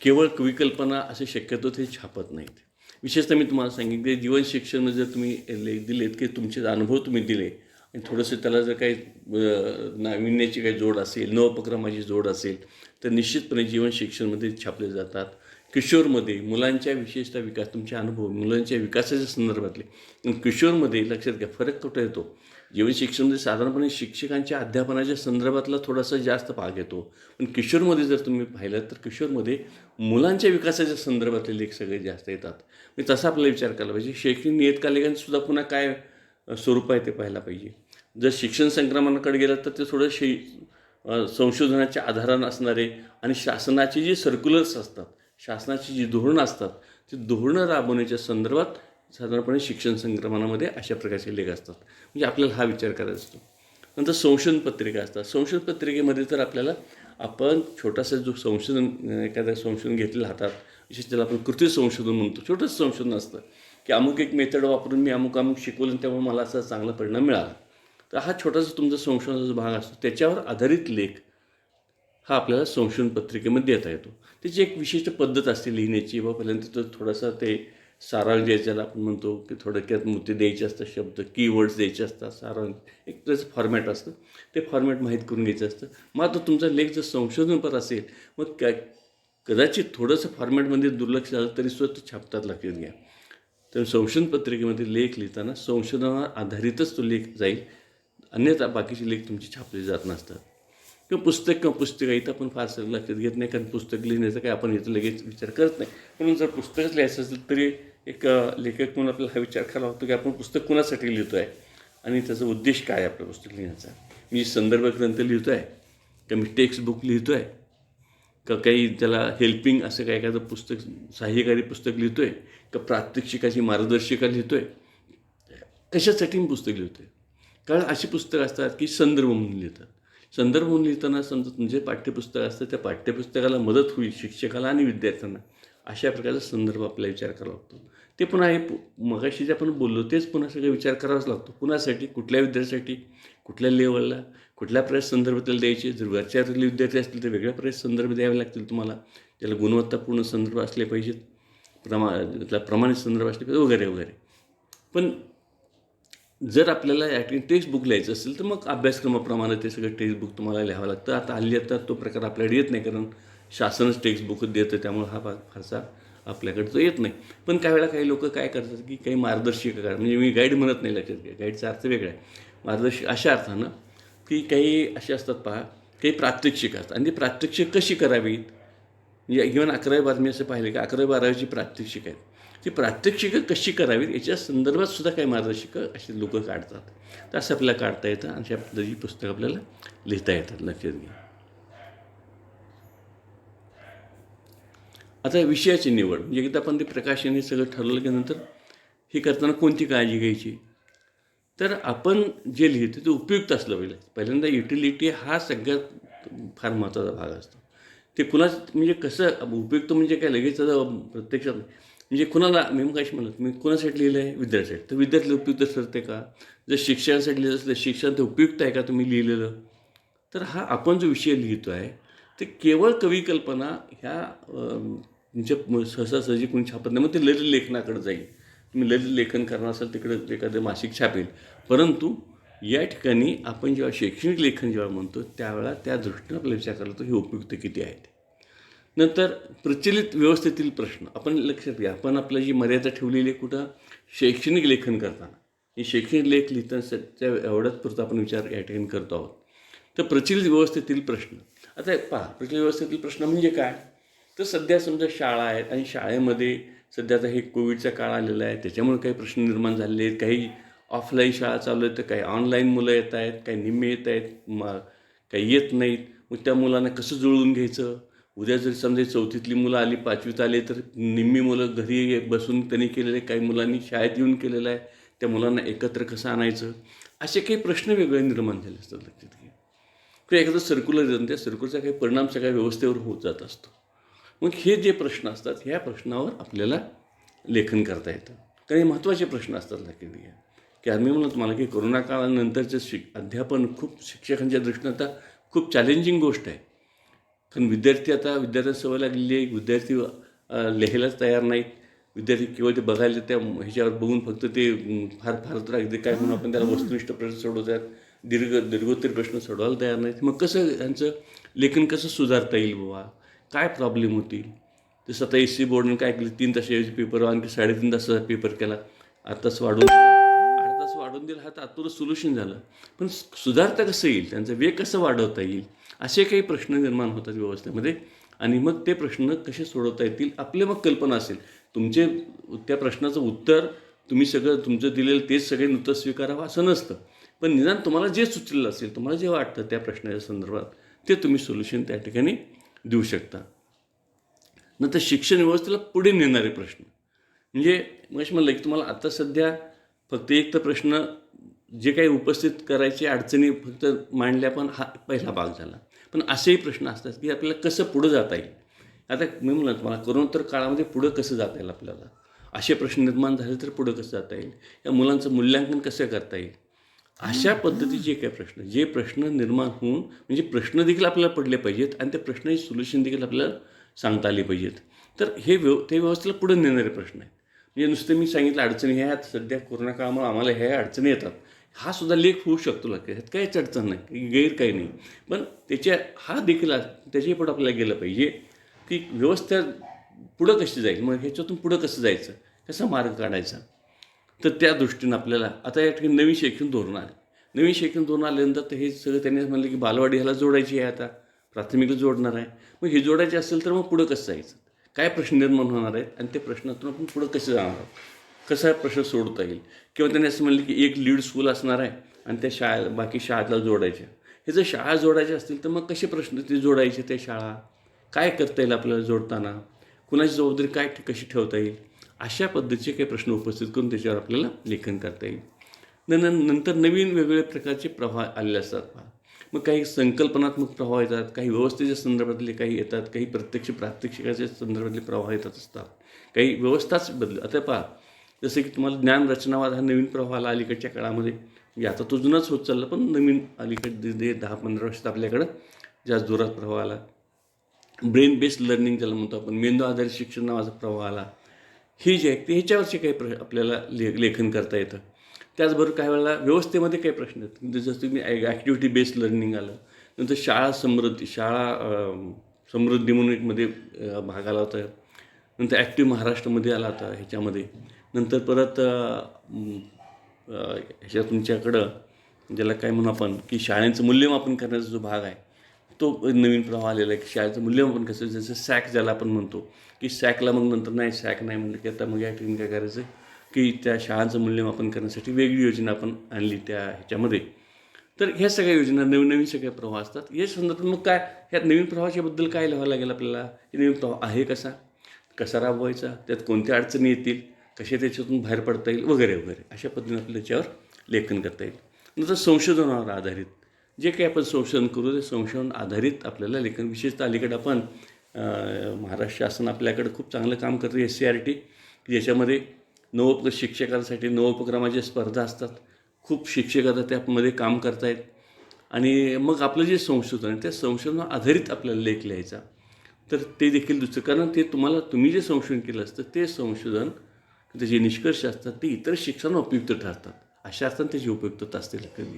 A: केवळ कविकल्पना असे शक्यतो ते छापत नाहीत. विशेषतः मी तुम्हाला सांगितले जीवन शिक्षणमध्ये जर तुम्ही लेख दिलेत की तुमचे अनुभव तुम्ही दिले आणि थोडंसं त्याला जर काही नाविन्याची काही जोड असेल, नवोपक्रमाची जोड असेल, तर निश्चितपणे जीवन शिक्षणमध्ये छापले जातात. किशोरमध्ये मुलांच्या विशेषतः विकास, तुमचे अनुभव मुलांच्या विकासाच्या संदर्भातले. किशोरमध्ये लक्षात घ्या फरक कुठं येतो. जीवन शिक्षणामध्ये साधारणपणे शिक्षकांच्या अध्यापनाच्या संदर्भातला थोडासा जास्त भाग येतो, पण किशोरमध्ये जर तुम्ही पाहिलं तर किशोरमध्ये मुलांच्या विकासाच्या संदर्भातले लेख सगळे जास्त येतात. मी तसा आपल्याला विचार केला पाहिजे. शैक्षणिक नियतकालिकांसुद्धा पुन्हा काय स्वरूप आहे ते पाहायला पाहिजे. जर शिक्षण संक्रमणाकडे गेलं तर ते थोडं संशोधनाच्या आधारानं असणारे आणि शासनाची जी सर्क्युलर्स असतात, शासनाची जी धोरणं असतात ते धोरणं राबवण्याच्या संदर्भात साधारणपणे शिक्षण संक्रमणामध्ये अशा प्रकारचे लेख असतात. म्हणजे आपल्याला हा विचार करायचा असतो. नंतर संशोधन पत्रिका असतात. संशोधन पत्रिकेमध्ये तर आपल्याला आपण छोटासा जो एखादं संशोधन घेतलेलं हातात, विशेष त्याला आपण कृती संशोधन म्हणतो, छोटंसं संशोधन असतं की अमुक एक मेथड वापरून मी अमुक शिकवलं त्यामुळे मला असा चांगला परिणाम मिळाला. तर हा छोटासा तुमचा संशोधनाचा भाग असतो. त्याच्यावर आधारित लेख हा आपल्याला संशोधन पत्रिकेमध्ये देता येतो. त्याची एक विशिष्ट पद्धत असते लिहिण्याची. पहिल्यांदा तर थोडासा ते सारांश द्यायच्याला आपण म्हणतो की थोडक्यात मुद्दे द्यायचे असतात, शब्द कीवर्ड्स द्यायचे असतात, सारांश एक त्याचं फॉर्मॅट असतं. ते फॉर्मॅट माहीत करून घ्यायचं असतं. मग आता तुमचा लेख जर संशोधनपर असेल मग कदाचित थोडंसं फॉर्मॅटमध्ये दुर्लक्ष झालं तरीसुद्धा ते छापतात, लक्षात घ्या. तर संशोधन पत्रिकेमध्ये लेख लिहिताना संशोधनावर आधारितच तो लेख जाईल, अन्यथा बाकीचे लेख तुमचे छापले जात नसतात. किंवा पुस्तिका इथं आपण फारसं लक्षात घेत नाही, कारण पुस्तक लिहिण्याचा काय आपण इथं लगेच विचार करत नाही. म्हणून जर पुस्तकच लिहायचं असेल तरी एक लेखक म्हणून आपल्याला हा विचार करावा लागतो की आपण पुस्तक कुणासाठी लिहितो आहे आणि त्याचा उद्देश काय आहे आपल्या पुस्तक लिहिण्याचा. मी संदर्भ ग्रंथ लिहितो आहे का, मी टेक्स्ट बुक लिहितो आहे का, काही त्याला हेल्पिंग असं काय एखादं पुस्तक, सहाय्यकारी पुस्तक लिहितो आहे का, प्रात्यक्षिकाची मार्गदर्शिका लिहितो आहे, कशासाठी मी पुस्तक लिहितो आहे. कारण अशी पुस्तकं असतात की संदर्भ म्हणून लिहितात. संदर्भ म्हणून लिहिताना समजा तुमचे पाठ्यपुस्तक असतं, त्या पाठ्यपुस्तकाला मदत होईल शिक्षकाला आणि विद्यार्थ्यांना, अशा प्रकारचा संदर्भ आपल्याला विचार करावा लागतो. ते पुन्हा हे मगाशी जे आपण बोललो तेच पुन्हा सगळं विचार करावाच लागतो. कुणासाठी, कुठल्या विद्यार्थ्यासाठी, कुठल्या लेवलला, कुठल्या प्रकारचे संदर्भ त्याला द्यायचे. जर वरच्यातले विद्यार्थी असतील तर वेगळ्या प्रकारचे संदर्भ द्यावे लागतील तुम्हाला. त्याला गुणवत्तापूर्ण संदर्भ असले पाहिजेत, प्रमाणित संदर्भ असले पाहिजे वगैरे वगैरे. पण जर आपल्याला या ठिकाणी टेक्स्ट बुक लिहायचं असेल तर मग अभ्यासक्रमाप्रमाणे ते सगळं टेक्स्ट बुक तुम्हाला लिहावं लागतं. आता तो प्रकार आपल्याकडे येत नाही, कारण शासनच टेक्स्ट बुक देतं, त्यामुळे हा भाग फारसा आपल्याकडं तो येत नाही. पण काही वेळा काही लोक काय करतात की काही मार्गदर्शिका, म्हणजे मी गाईड म्हणत नाही, लक्षात घ्या, गाईडचा अर्थ वेगळा आहे. मार्गदर्शक अशा अर्थानं की काही असे असतात पहा, काही प्रात्यक्षिक असतात आणि ती प्रात्यक्षिक कशी करावीत. म्हणजे इव्हन 11वी-12वी मी असं पाहिलं की 11वी-12वीची प्रात्यक्षिक आहेत. ती प्रात्यक्षिकं कशी करावीत याच्या संदर्भात सुद्धा काही मार्गदर्शिका अशी लोकं काढतात. तर असं आपल्याला काढता येतं आणि अशा पद्धतीची पुस्तकं आपल्याला लिहिता येतात, लक्षात घ्या. आता विषयाची निवड, म्हणजे एकदा आपण ते प्रकाशन हे सगळं ठरवलं की नंतर हे करताना कोणती काळजी घ्यायची. तर आपण जे लिहितो ते उपयुक्त असलं पाहिजे. पहिल्यांदा युटिलिटी हा सगळ्यात फार महत्त्वाचा भाग असतो. ते म्हणजे कसं उपयुक्त म्हणजे काय, लगेच प्रत्यक्षात म्हणजे कुणाला, मी मग कशी म्हणत, मी कुणासाठी लिहिलं आहे, विद्यार्थ्यासाठी. तर विद्यार्थ्याला उपयुक्त ठरते का. जर शिक्षणासाठी लिहिलं असेल तर शिक्षण ते उपयुक्त आहे का तुम्ही लिहिलेलं. तर हा आपण जो विषय लिहितो आहे ते केवळ कविकल्पना ह्या तुमच्या सहजासहजी कोणी छापत नाही. मग ते ललित लेखनाकडे जाईल. तुम्ही ललित लेखन करणार असाल तिकडे एखादं मासिक छापेल. परंतु या ठिकाणी आपण जेव्हा शैक्षणिक लेखन जेव्हा म्हणतो त्यावेळेला त्या दृष्टीनं आपल्याला विचार करायला तो हे उपयुक्त किती आहे ते. नंतर प्रचलित व्यवस्थेतील प्रश्न आपण लक्षात घ्या. आपण आपली जी मर्यादा ठेवलेली आहे कुठं, शैक्षणिक लेखन करताना. हे शैक्षणिक लेख लिहिताना एवढ्याच पुरता आपण विचार या ठिकाणी करतो आहोत. तर प्रचलित व्यवस्थेतील प्रश्न, आता पहा, प्रचलित व्यवस्थेतील प्रश्न म्हणजे काय. तर सध्या समजा शाळा आहेत आणि शाळेमध्ये सध्या आता हे कोविडचा काळ आलेला आहे, त्याच्यामुळे काही प्रश्न निर्माण झालेले आहेत. काही ऑफलाईन शाळा चालू आहेत तर काही ऑनलाईन मुलं येत आहेत, काही निम्मे येत आहेत, काही येत नाहीत. मग त्या मुलांना कसं जुळवून घ्यायचं. उद्या जर समजा 4थीतली मुलं आली, 5वीत आले तर निम्मी मुलं घरी बसून त्यांनी केलेले, काही मुलांनी शाळेत येऊन केलेलं आहे, त्या मुलांना एकत्र कसं आणायचं, असे काही प्रश्न वेगळे निर्माण झाले असतात, लक्षात घ्या. किंवा एखादं सर्क्युलर देऊन त्या सर्क्युलरचा काही परिणाम सगळ्या व्यवस्थेवर होत जात असतो. मग हे जे प्रश्न असतात ह्या प्रश्नावर आपल्याला लेखन करता येतं, कारण हे महत्त्वाचे प्रश्न असतात, लक्षात घ्या. की आम्ही म्हणलं तुम्हाला की कोरोना काळानंतरचं अध्यापन खूप शिक्षकांच्या दृष्टीनं आता खूप चॅलेंजिंग गोष्ट आहे. कारण विद्यार्थ्यांना सवय लागलेली आहे, विद्यार्थी लिहायलाच तयार नाहीत. विद्यार्थी केवळ ते बघायला त्या ह्याच्यावर बघून फक्त ते फार तर अगदी काय म्हणून आपण त्याला वस्तुनिष्ठ प्रश्न सोडवतात, दीर्घोत्तर प्रश्न सोडवायला तयार नाहीत. मग कसं त्यांचं लेखन कसं सुधारता येईल बाबा, काय प्रॉब्लेम होतील. तसं आता SC बोर्डनं काय केलं, 3 तासाऐवजी पेपर आणखी 3.5 तासाचा पेपर केला, 8 तास वाढवून 8 तास वाढवून दिला. हा तात्पुरतं सोल्युशन झालं. पण सुधारता कसं येईल, त्यांचा वेग कसं वाढवता येईल, असे काही प्रश्न निर्माण होतात व्यवस्थेमध्ये. आणि मग ते प्रश्न कसे सोडवता येतील आपले मग कल्पना असेल. तुमचे त्या प्रश्नाचं उत्तर तुम्ही सगळं तुमचं दिलेलं तेच सगळे नुसतं स्वीकारावं असं नसतं. पण निदान तुम्हाला जे सुचलेलं असेल, तुम्हाला जे वाटतं त्या प्रश्नाच्या संदर्भात, ते तुम्ही सोल्युशन त्या ठिकाणी देऊ शकता. नंतर शिक्षण व्यवस्थेला पुढे नेणारे प्रश्न, म्हणजे मग म्हणलं की तुम्हाला आता सध्या फक्त एक तर प्रश्न जे काही उपस्थित करायचे अडचणी फक्त मांडल्या, पण हा पहिला भाग झाला. पण असेही प्रश्न असतात की आपल्याला कसं पुढं जाता येईल. आता मी म्हणलं तुम्हाला करोनोत्तर काळामध्ये पुढं कसं जाता येईल आपल्याला, असे प्रश्न निर्माण झाले तर पुढं कसं जाता येईल, या मुलांचं मूल्यांकन कसं करता येईल, अशा पद्धतीचे काही प्रश्न, जे प्रश्न निर्माण होऊन म्हणजे प्रश्न देखील आपल्याला पडले पाहिजेत आणि त्या प्रश्नाची सोल्युशन देखील आपल्याला सांगता आली पाहिजेत. तर हे ते व्यवस्थेला पुढे नेणारे प्रश्न आहेत. म्हणजे नुसतं मी सांगितलं अडचणी ह्या आहेत, सध्या कोरोना काळामुळे आम्हाला ह्या अडचणी येतात, हा सुद्धा लेख होऊ शकतो लागते, ह्यात काहीच अडचण नाही, गैर काही नाही. पण हा देखील त्याच्याही पुढं आपल्याला गेलं पाहिजे की व्यवस्था पुढं कशी जाईल, मग ह्याच्यातून पुढं कसं जायचं, कसा मार्ग काढायचा. तर त्या दृष्टीनं आपल्याला आता या ठिकाणी नवीन शैक्षणिक धोरण आले. नवीन शैक्षणिक धोरण आल्यानंतर तर हे सगळं त्यांनी म्हणलं की बालवाडी ह्याला जोडायची आहे, आता प्राथमिकला जोडणार आहे. मग हे जोडायचे असेल तर मग पुढं कसं जायचं, काय प्रश्न निर्माण होणार आहेत आणि त्या प्रश्नातून आपण पुढं कसं जाणार आहोत, कसा प्रश्न सोडता येईल. किंवा त्यांनी असं म्हणलं की एक लीड स्कूल असणार आहे आणि त्या बाकी शाळेला जोडायच्या. हे जर शाळा जोडायच्या असतील तर मग कसे प्रश्न ते जोडायचे, त्या शाळा काय करता येईल आपल्याला जोडताना, कुणाची जबाबदारी काय कशी ठेवता येईल, अशा पद्धतीचे काही प्रश्न उपस्थित करून त्याच्यावर आपल्याला लेखन करता येईल. नंतर नवीन वेगवेगळ्या प्रकारचे प्रवाह आलेले असतात. मग काही संकल्पनात्मक प्रवाह येतात, काही व्यवस्थेच्या संदर्भातले काही येतात, काही प्रत्यक्ष प्रात्यक्षिकाच्या संदर्भातले प्रवाह येतात असतात, काही व्यवस्थाच आता पहा, जसं की तुम्हाला ज्ञान रचनावाद हा नवीन प्रवाह आला अलीकडच्या काळामध्ये. म्हणजे आता तो जुनाच होत चालला, पण नवीन अलीकडे 10-15 वर्षात आपल्याकडं जास्त जोरात प्रवाह आला. ब्रेन बेस्ड लर्निंग ज्याला म्हणतो आपण, मेंदू आधारित शिक्षण नावाचा प्रवाह आला. हे जे आहे ते ह्याच्यावरचे काही आपल्याला लेखन करता येतं. त्याचबरोबर काही वेळेला व्यवस्थेमध्ये काही प्रश्न आहेत, जसं तुम्ही ॲक्टिव्हिटी बेस्ड लर्निंग आलं. नंतर शाळा समृद्धी म्हणून एकमध्ये भाग आला होता. नंतर ॲक्टिव्ह महाराष्ट्रामध्ये आला होता ह्याच्यामध्ये. नंतर परत ह्याच्या तुमच्याकडं ज्याला काय म्हणू आपण की शाळेचं मूल्यमापन करण्याचा जो भाग आहे तो नवीन प्रवाह आलेला आहे, की शाळेचं मूल्यमापन कसं, जसं सॅक ज्याला आपण म्हणतो की सॅकला मग नंतर नाही, सॅक नाही म्हणलं की आता मग या ठिकाणी काय करायचं की त्या शाळांचं मूल्यमापन करण्यासाठी वेगळी योजना आपण आणली त्या ह्याच्यामध्ये. तर ह्या सगळ्या योजना नवीन नवीन सगळे प्रवाह असतात. या संदर्भात मग काय ह्या नवीन प्रवाहाच्याबद्दल काय लिहावं लागेल आपल्याला, हे नवीन प्रवाह आहे कसा राबवायचा, त्यात कोणत्या अडचणी येतील, कसे त्याच्यातून बाहेर पडता येईल वगैरे वगैरे, अशा पद्धतीने आपल्याला त्याच्यावर लेखन करता येईल. नंतर संशोधनावर आधारित जे काही आपण संशोधन करू, ते संशोधन आधारित आपल्याला लेखन, विशेषतः अलीकडे आपण महाराष्ट्र शासन आपल्याकडे खूप चांगलं काम करतं, SCRT, ज्याच्यामध्ये शिक्षकांसाठी नवोपक्रमाच्या स्पर्धा असतात. खूप शिक्षक आता त्यामध्ये काम करत आहेत. आणि मग आपलं जे संशोधन आहे त्या संशोधनावर आधारित आपल्याला लेख लिहायचा. तर ते देखील दुसरं, कारण ते तुम्ही जे संशोधन केलं असतं ते संशोधन, त्याचे निष्कर्ष असतात ते इतर शिक्षकांना उपयुक्त ठरतात, अशा अर्थाने त्याची उपयुक्तता असते लेखन.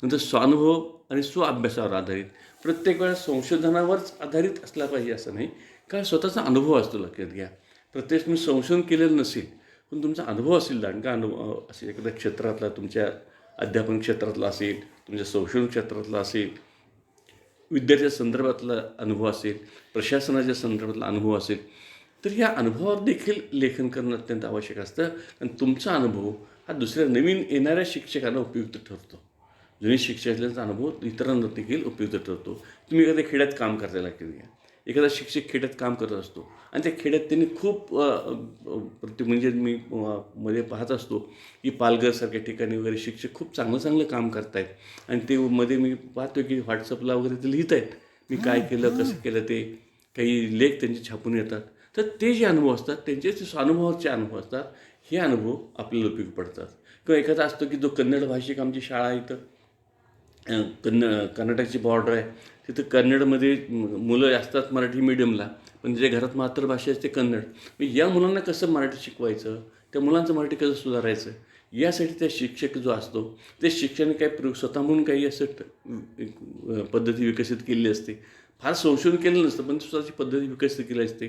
A: नंतर स्वानुभव आणि स्वअभ्यासावर आधारित, प्रत्येक वेळा संशोधनावरच आधारित असला पाहिजे असं नाही, कारण स्वतःचा अनुभव असतो, लक्षात घ्या. प्रत्येक तुम्ही संशोधन केलेलं नसेल पण तुमचा अनुभव असेल, दांडगा अनुभव असेल, एखाद्या क्षेत्रातला, तुमच्या अध्यापन क्षेत्रातला असेल, तुमच्या संशोधन क्षेत्रातला असेल, विद्यार्थ्या संदर्भातला अनुभव असेल, प्रशासनाच्या संदर्भातला अनुभव असेल, तर ह्या अनुभवावर देखील लेखन करणं अत्यंत आवश्यक असतं. आणि तुमचा अनुभव हा दुसऱ्या नवीन येणाऱ्या शिक्षकांना उपयुक्त ठरतो. जुने शिक्षकांचा अनुभव इतरांना देखील उपयुक्त ठरतो. तुम्ही एखाद्या खेड्यात काम करायला लागतील, एखादा शिक्षक खेड्यात काम करत असतो आणि त्या खेड्यात त्यांनी खूप म्हणजे मी मध्ये पाहत असतो की पालघरसारख्या ठिकाणी वगैरे शिक्षक खूप चांगलं काम करत आहेत आणि ते मध्ये मी पाहतो की व्हॉट्सअपला वगैरे ते लिहित आहेत, मी काय केलं, कसं केलं, ते काही लेख त्यांचे छापून येतात. तर ते जे अनुभव असतात त्यांचे स्वानुभवाचे अनुभव असतात, हे अनुभव आपल्याला उपयोगी पडतात. किंवा एखादा असतो की जो कन्नड भाषिक आमची शाळा इथं कर्नाटकची बॉर्डर आहे, तिथं कन्नडमध्ये मुलं असतात मराठी मीडियमला, पण जे घरात मातृभाषा असते कन्नड. मग या मुलांना कसं मराठी शिकवायचं, त्या मुलांचं मराठी कसं सुधारायचं, यासाठी त्या शिक्षक जो असतो ते शिक्षकाने काही स्वतः म्हणून काही असं पद्धती विकसित केलेली असते. फार संशोधन केलं नसतं पण स्वतःची पद्धती विकसित केली असते.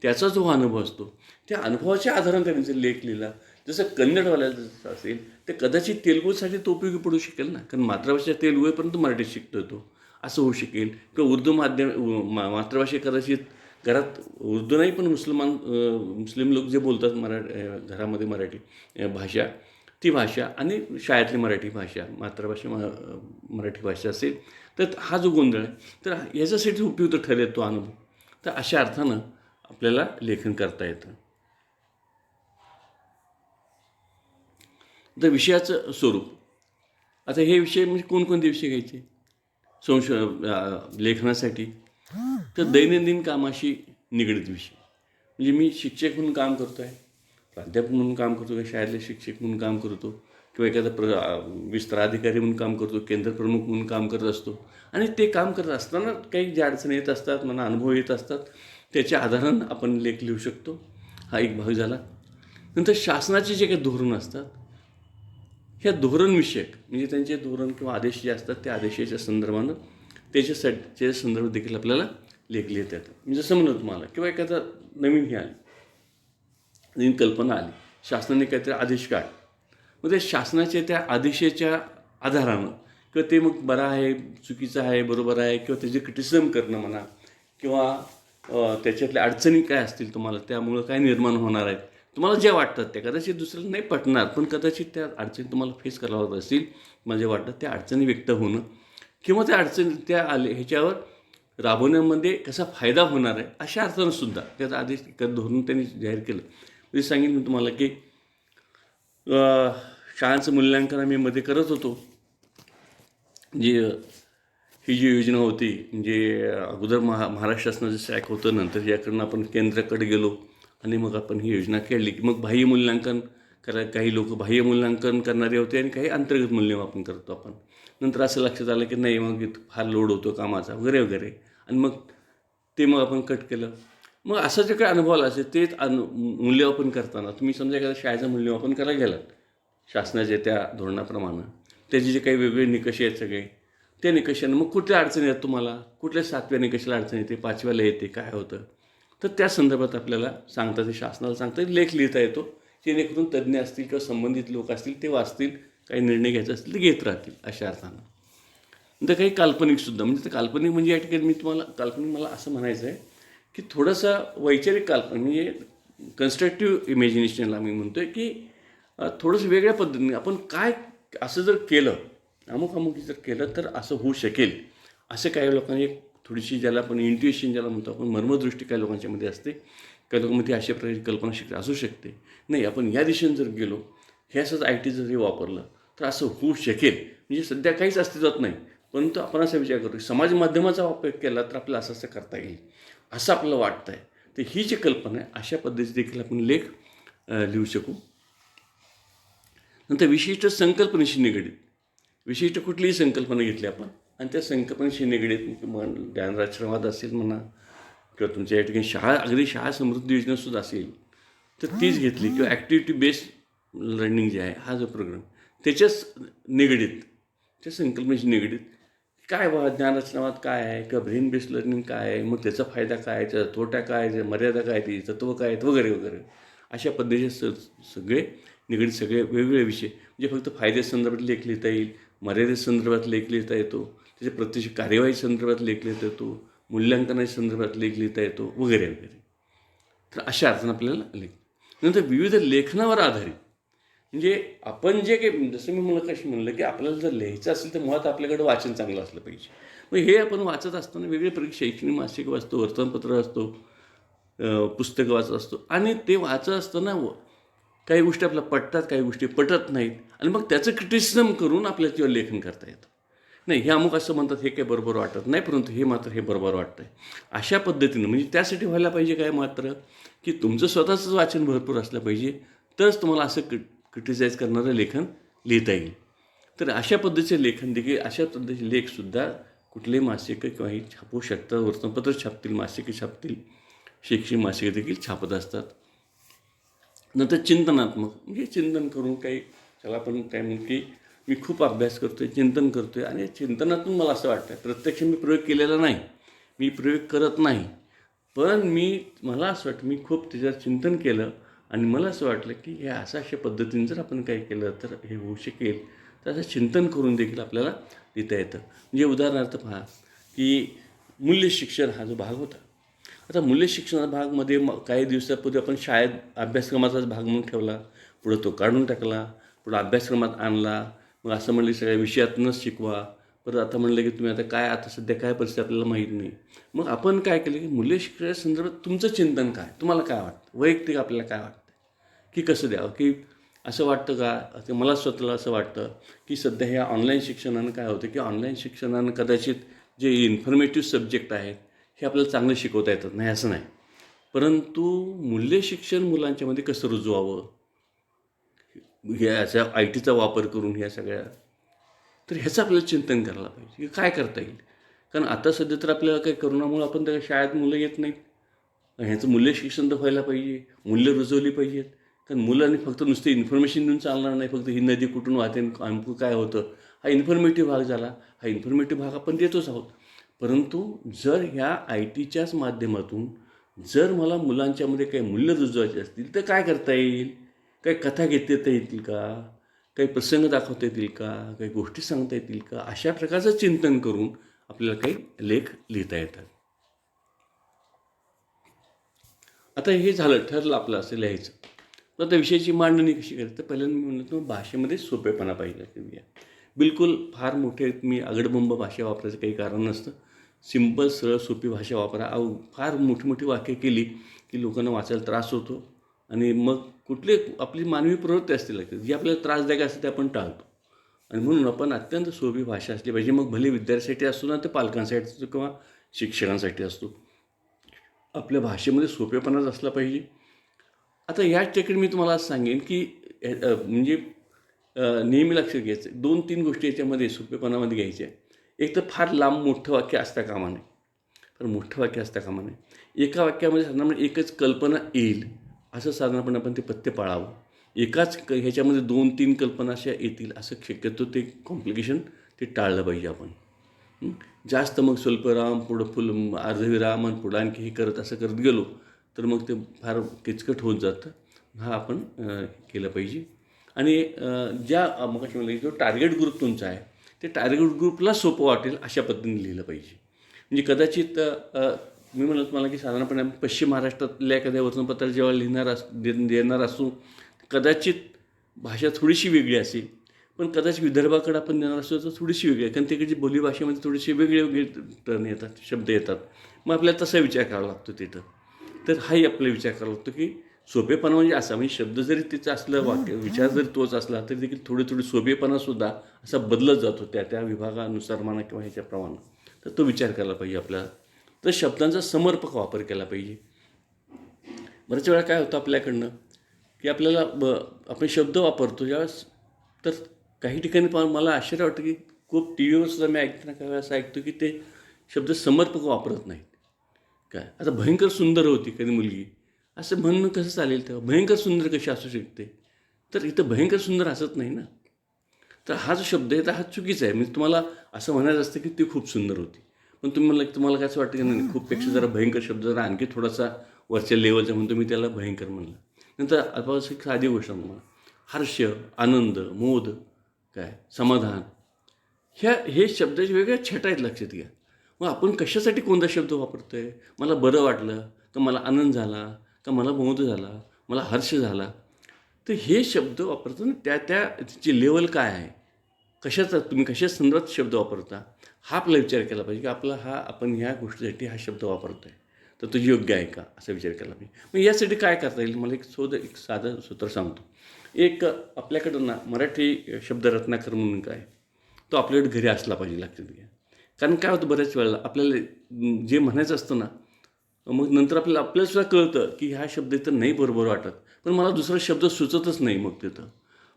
A: त्याचा जो अनुभव असतो त्या अनुभवाच्या आधाराने त्यांनी जर लेख लिहिला, जसं कन्नडवाल्याचं जसं असेल ते कदाचित तेलुगूसाठी तो उपयोगी पडू शकेल ना, कारण मातृभाषा तेलुगू आहे परंतु मराठीत शिकतो तो, असं होऊ शकेल. किंवा उर्दू मातृभाषा कदाचित घरात उर्दू नाही पण मुस्लिम लोक जे बोलतात घरामध्ये मराठी भाषा, ती भाषा आणि शाळेतली मराठी भाषा, मातृभाषा मराठी भाषा असेल तर हा जो गोंधळ आहे तर याच्यासाठी उपयुक्त ठरेल तो अनुभव. तर अशा अर्थानं आपल्याला लेखन करता येतं. तर विषयाचं स्वरूप, आता हे विषय म्हणजे कोणकोणते विषय घ्यायचे लेखनासाठी? तर दैनंदिन कामाशी निगडीत विषय, म्हणजे मी शिक्षक म्हणून काम करतो आहे, प्राध्यापक म्हणून काम करतो, किंवा शाळेतले शिक्षक म्हणून काम करतो, किंवा एखादा विस्ताराधिकारी म्हणून काम करतो, केंद्र प्रमुख म्हणून काम करत असतो. आणि ते काम करत असताना काही ज्या अडचणी येत असतात, मला अनुभव येत असतात, त्याच्या आधारानं आपण लेख लिहू शकतो. हा एक भाग झाला. नंतर शासनाचे जे काही धोरण असतात, ह्या धोरणविषयक म्हणजे त्यांचे धोरण किंवा आदेश जे असतात त्या आदेशाच्या संदर्भानं त्याच्या संदर्भात देखील आपल्याला लेख लिहिता येतात. म्हणजे जसं म्हणलं तुम्हाला, किंवा एखादा नवीन हे आली, नवीन कल्पना आली, शासनाने काहीतरी आदेश काढ, मग त्या शासनाच्या त्या आदेशाच्या आधारानं किंवा ते मग बरं आहे, चुकीचं आहे, बरोबर आहे, किंवा त्याचे क्रिटिसिझम करणं म्हणा, किंवा त्याच्यातल्या अडचणी काय असतील, तुम्हाला त्यामुळं काय निर्माण होणार आहेत, तुम्हाला ज्या वाटतात त्या कदाचित दुसऱ्याला नाही पटणार, पण कदाचित त्या अडचणी तुम्हाला फेस करावं लागत असतील, मला जे वाटतं त्या अडचणी व्यक्त होणं, किंवा त्या अडचणी त्या ह्याच्यावर राबवण्यामध्ये कसा फायदा होणार आहे, अशा अर्थानंसुद्धा त्याचा आदेश धोरण त्यांनी जाहीर केलं. म्हणजे सांगेन मी तुम्हाला की शाळांचं मूल्यांकन आम्ही मध्ये करत होतो. जी ही जी योजना होती, म्हणजे अगोदर महाराष्ट्र शासनाचं सॅक होतं, नंतर याकडनं आपण केंद्राकडे गेलो आणि मग आपण ही योजना केली की मग बाह्य मूल्यांकन काही लोक बाह्य मूल्यांकन करणारे होते आणि काही अंतर्गत मूल्यमापन करतो आपण. नंतर असं लक्षात आलं की नाही, मग फार लोड होतो कामाचा वगैरे वगैरे, आणि मग मग आपण कट केलं. मग असं जे काही अनुभव आला असेल तेच मूल्यमापन करताना तुम्ही समजा एखाद्या शाळेचं मूल्यमापन करायला गेलात शासनाच्या त्या धोरणाप्रमाणे, त्याचे जे काही वेगवेगळे निकष आहेत सगळे, त्या निकषानं मग कुठल्या अडचणी आहेत तुम्हाला, कुठल्या 7व्या निकषाला अडचण येते, 5व्याला येते, काय होतं, तर त्या संदर्भात आपल्याला सांगता ते शासनाला सांगता लेख लिहिता येतो, जेणेकरून तज्ज्ञ असतील किंवा संबंधित लोक असतील ते वाचतील, काही निर्णय घ्यायचे असतील ते घेत राहतील, अशा अर्थानं. नंतर काही काल्पनिकसुद्धा, म्हणजे काल्पनिक म्हणजे या ठिकाणी मी तुम्हाला काल्पनिक मला असं म्हणायचं आहे की थोडंसं वैचारिक काल्पनिक म्हणजे कन्स्ट्रक्टिव्ह इमॅजिनेशनला मी म्हणतो आहे की थोडंसं वेगळ्या पद्धतीने आपण काय असं जर केलं, अमुक जर केलं तर असं होऊ शकेल, असं काही लोकांनी एक थोडीशी ज्याला आपण इंट्युएशन ज्याला म्हणतो आपण, मर्मदृष्टी काही लोकांच्यामध्ये असते, काही लोकांमध्ये अशा प्रकारची कल्पना शक्ती असू शकते. नाही, आपण या दिशेने जर गेलो, हे असंच IT जर वापरलं तर असं होऊ शकेल. म्हणजे सध्या काहीच अस्तित्वात नाही, परंतु आपण असा विचार करतो समाज माध्यमाचा वापर केला तर आपल्याला असं करता येईल, असं आपल्याला वाटतं आहे. तर ही जी कल्पना आहे अशा पद्धतीने देखील आपण लेख लिहू शकू. नंतर विशिष्ट संकल्पनेशी निगडीत, विशिष्ट कुठलीही संकल्पना घेतली आपण आणि त्या संकल्पनेशी निगडीत ज्ञानराष्ट्रवाद असेल म्हणा, किंवा तुमच्या या ठिकाणी अगदी शाळा समृद्धी योजनासुद्धा असेल तर तीच घेतली, किंवा ॲक्टिव्हिटी बेस्ड लर्निंग जे आहे हा जो प्रोग्राम त्याच्याच निगडीत, त्या संकल्पनेशी निगडीत काय ज्ञानरचनावाद काय आहे, किंवा ब्रेन बेस्ड लर्निंग काय आहे, मग त्याचा फायदा काय, त्याचा तोटा काय, मर्यादा काय, ती तत्व काय आहेत वगैरे वगैरे, अशा पद्धतीचे सगळे निगडीत सगळे वेगवेगळे विषय, म्हणजे फक्त फायदे संदर्भात लेख लिहिता येईल, मर्यादे संदर्भात लेख लिहिता येतो, त्याच्या प्रत्यक्ष कार्यवाही संदर्भात लेख लिहिता येतो, मूल्यांकनाच्या संदर्भात लेख लिहिता येतो वगैरे वगैरे. तर अशा अर्थानं आपल्याला लेख. नंतर विविध लेखनावर आधारित, म्हणजे आपण जे काही जसं मी म्हणलं की आपल्याला जर लिहायचं असेल तर मुळात आपल्याकडे वाचन चांगलं असलं पाहिजे. मग हे आपण वाचत असताना वेगवेगळे शैक्षणिक मासिक वाचतो, वर्तमानपत्र वाचतो, पुस्तकं वाचत असतो, आणि ते वाचत असताना काही गोष्टी आपल्याला पटतात, काही गोष्टी पटत नाहीत, आणि मग त्याचं क्रिटिसिझम करून आपल्याला तेव्हा लेखन करता येतं. नाही, हे अमुक असं म्हणतात, हे काही बरोबर वाटत नाही, परंतु हे मात्र हे बरोबर वाटतं आहे, अशा पद्धतीनं. म्हणजे त्यासाठी व्हायला पाहिजे काय मात्र की तुमचं स्वतःचंच वाचन भरपूर असलं पाहिजे, तरच तुम्हाला असं क्रिटिसाइज करणारं लेखन लिहिता येईल. तर अशा पद्धतीचे लेखन देखील, अशा पद्धतीचे लेखसुद्धा कुठलेही मासिकं किंवा छापू शकतात, वर्तमानपत्र छापतील, मासिकं छापतील, शैक्षणिक मासिकं देखील छापत असतात. नंतर चिंतनात्मक, म्हणजे चिंतन करून काही, त्याला आपण काय म्हणतो की मी खूप अभ्यास करतो आहे, चिंतन करतो आहे, आणि चिंतनातून मला असं वाटतं आहे, प्रत्यक्ष मी प्रयोग केलेला नाही, मी प्रयोग करत नाही, पण मला असं वाटतं मी खूप त्याच्यावर चिंतन केलं, आणि मला असं वाटलं की हे अशा पद्धतीने जर आपण काही केलं तर हे होऊ शकेल. तर असं चिंतन करून देखील आपल्याला लिहिता येतं. म्हणजे उदाहरणार्थ पहा की मूल्य शिक्षण हा जो भाग होता, आता मूल्य शिक्षणाचा भागमध्ये काही दिवसापूर्वी आपण शाळेत अभ्यासक्रमाचाच भाग म्हणून ठेवला, पुढं तो काढून टाकला, पुढं अभ्यासक्रमात आणला, मग असं म्हणलं सगळ्या विषयातूनच शिकवा, परत आता म्हणलं की तुम्ही आता काय, आता सध्या काय परिस्थिती आपल्याला माहीत नाही. मग आपण काय केलं की मूल्य शिक्षणाच्या संदर्भात तुमचं चिंतन काय, तुम्हाला काय वाटतं, वैयक्तिक आपल्याला काय वाटतं की कसं द्यावं, की असं वाटतं का? आता मला स्वतःला असं वाटतं की सध्या ह्या ऑनलाईन शिक्षणानं काय होतं की ऑनलाईन शिक्षणानं कदाचित जे इन्फॉर्मेटिव्ह सब्जेक्ट आहेत हे आपल्याला चांगलं शिकवता येतात नाही असं नाही, परंतु मूल्य शिक्षण मुलांच्यामध्ये कसं रुजवावं ह्याचा आय टीचा वापर करून ह्या सगळ्या, तर ह्याचं आपल्याला चिंतन करायला पाहिजे की काय करता येईल. कारण आता सध्या तर आपल्याला काही करोनामुळे आपण त्या शाळेत मुलं येत नाहीत. ह्याचं मूल्य शिक्षण तर व्हायला पाहिजे, मूल्य रुजवली पाहिजेत. कारण मुलांनी फक्त नुसते इन्फॉर्मेशन देऊन चालणार नाही, फक्त ही नदी कुठून वाहते अमुक काय होतं, हा इन्फॉर्मेटिव्ह भाग झाला. हा इन्फॉर्मेटिव्ह भाग आपण देतोच आहोत, परंतु जर ह्या आय टीच्याच माध्यमातून जर मला मुलांच्यामध्ये काही मूल्य रुजवायचे असतील तर काय करता येईल. काही कथा घेता येतील का, काही प्रसंग दाखवता येतील का, काही गोष्टी सांगता येतील का, अशा प्रकारचं चिंतन करून आपल्याला काही लेख लिहिता येतात. आता हे झालं, ठरलं आपलं असं लिहायचं. तर त्या विषयाची मांडणी कशी करायची, तर पहिल्यांदा मी म्हणतो भाषेमध्ये सोपेपणा पाहिजे. बिलकुल फार मोठे मी अगडबंब भाषा वापरायचं काही कारण नसतं. सिंपल सरळ सोपी भाषा वापरा. फार मोठी मोठी वाक्य केली की लोकांना वाचायला त्रास होतो आणि मग कुठली आपली मानवी प्रवृत्ती असते लागते जी आपल्याला त्रासदायक असते ते आपण टाळतो. आणि म्हणून आपण अत्यंत सोपी भाषा असली पाहिजे. मग भले विद्यार्थ्यासाठी असतो ना, ते पालकांसाठी असतो किंवा शिक्षकांसाठी असतो. आपल्या भाषेमध्ये सोपेपणाच असला पाहिजे. आता याच ठिकाणी मी तुम्हाला असं सांगेन की म्हणजे नेहमी लक्षात घ्यायचं 2-3 गोष्टी याच्यामध्ये सोपेपणामध्ये घ्यायच्या. एक तर फार लांब मोठं वाक्य असता कामा नये. तर मोठं वाक्य असता कामा नये. एका वाक्यामध्ये साधारणपणे एकच कल्पना येईल असं साधारणपणे आपण ते पथ्य पाळावं. ह्याच्यामध्ये 2-3 कल्पना अशा येतील असं शक्यतो ते कॉम्प्लिकेशन ते टाळलं पाहिजे आपण. जास्त मग स्वल्पविराम पुढं फुल अर्धविराम आणि पुढं आणखी हे करत असं करत गेलो तर मग ते फार किचकट होत जातं. हा आपण केलं पाहिजे. आणि ज्या मग जो टार्गेट ग्रुप तुमचा आहे ते टार्गेट ग्रुपला सोपं वाटेल अशा पद्धतीने लिहिलं पाहिजे. म्हणजे कदाचित मी म्हणलं तुम्हाला की साधारणपणे पश्चिम महाराष्ट्रातल्या एखाद्या वर्तमानपत्रात जेव्हा देणार असू कदाचित भाषा थोडीशी वेगळी असेल, पण कदाचित विदर्भाकडे आपण देणार असतो तर थोडीशी वेगळी आहे. कारण तिकडची बोलीभाषेमध्ये थोडेसे वेगळे वेगळे टर्न येतात, शब्द येतात. मग आपल्याला तसा विचार करावा लागतो तिथं. तर हाही आपल्याला विचार करावा लागतो की सोपेपणा म्हणजे असा, म्हणजे शब्द जरी तिचं असलं, वाक्य विचार जरी तोच असला तरी देखील थोडी सोपेपणासुद्धा असा बदलत जातो त्या विभागानुसार म्हणा किंवा ह्याच्याप्रमाणे. तर तो विचार करायला पाहिजे आपल्याला. तर शब्दांचा समर्पक वापर केला पाहिजे. बऱ्याच वेळा काय होतं आपल्याकडनं की आपल्याला आपण शब्द वापरतो ज्यावेळेस, तर काही ठिकाणी मला आश्चर्य वाटतं की खूप टी व्हीवर सुद्धा मी ऐकताना काय असं ऐकतो की ते शब्द समर्पक वापरत नाहीत. काय आता भयंकर सुंदर होती कधी मुलगी असं म्हणणं कसं चालेल, तेव्हा भयंकर सुंदर कशी असू शकते. तर इथं भयंकर सुंदर असत नाही ना. तर हा जो शब्द आहे तर हा चुकीचा आहे. म्हणजे तुम्हाला असं म्हणायचं असतं की ती खूप सुंदर होती, पण तुम्हाला काय असं वाटतं की नाही खूपपेक्षा जरा भयंकर शब्द जरा आणखी थोडासा वरच्या लेवलचा म्हणतो मी त्याला भयंकर म्हणलं. नंतर आता एक साधी गोष्ट म्हणा, हर्ष, आनंद, मोद, काय समाधान, हे शब्दाचे वेगळ्या छटा आहेत लक्षात घ्या. मग आपण कशासाठी कोणता शब्द वापरतो आहे. मला बरं वाटलं का, मला आनंद झाला का, मला मोद झाला, मला हर्ष झाला. तर हे शब्द वापरताना त्याची लेवल काय आहे, कशाचा तुम्ही कशा संदर्भात शब्द वापरता हा आपला विचार केला पाहिजे की आपला आपण ह्या गोष्टीसाठी हा शब्द वापरतो आहे तर तो योग्य आहे का असा विचार केला पाहिजे. मग यासाठी काय करता येईल, मला एक साधं सूत्र सांगतो. एक आपल्याकडं ना मराठी शब्द रत्नाकर म्हणून काय, तो आपल्याकडे घरी असला पाहिजे लक्षात घ्या. कारण काय होतं बऱ्याच वेळेला आपल्याला जे म्हणायचं असतं ना, मग नंतर आपल्याला कळतं की हा शब्द इथं नाही बरोबर वाटत, पण मला दुसरा शब्द सुचतच नाही मग तिथं.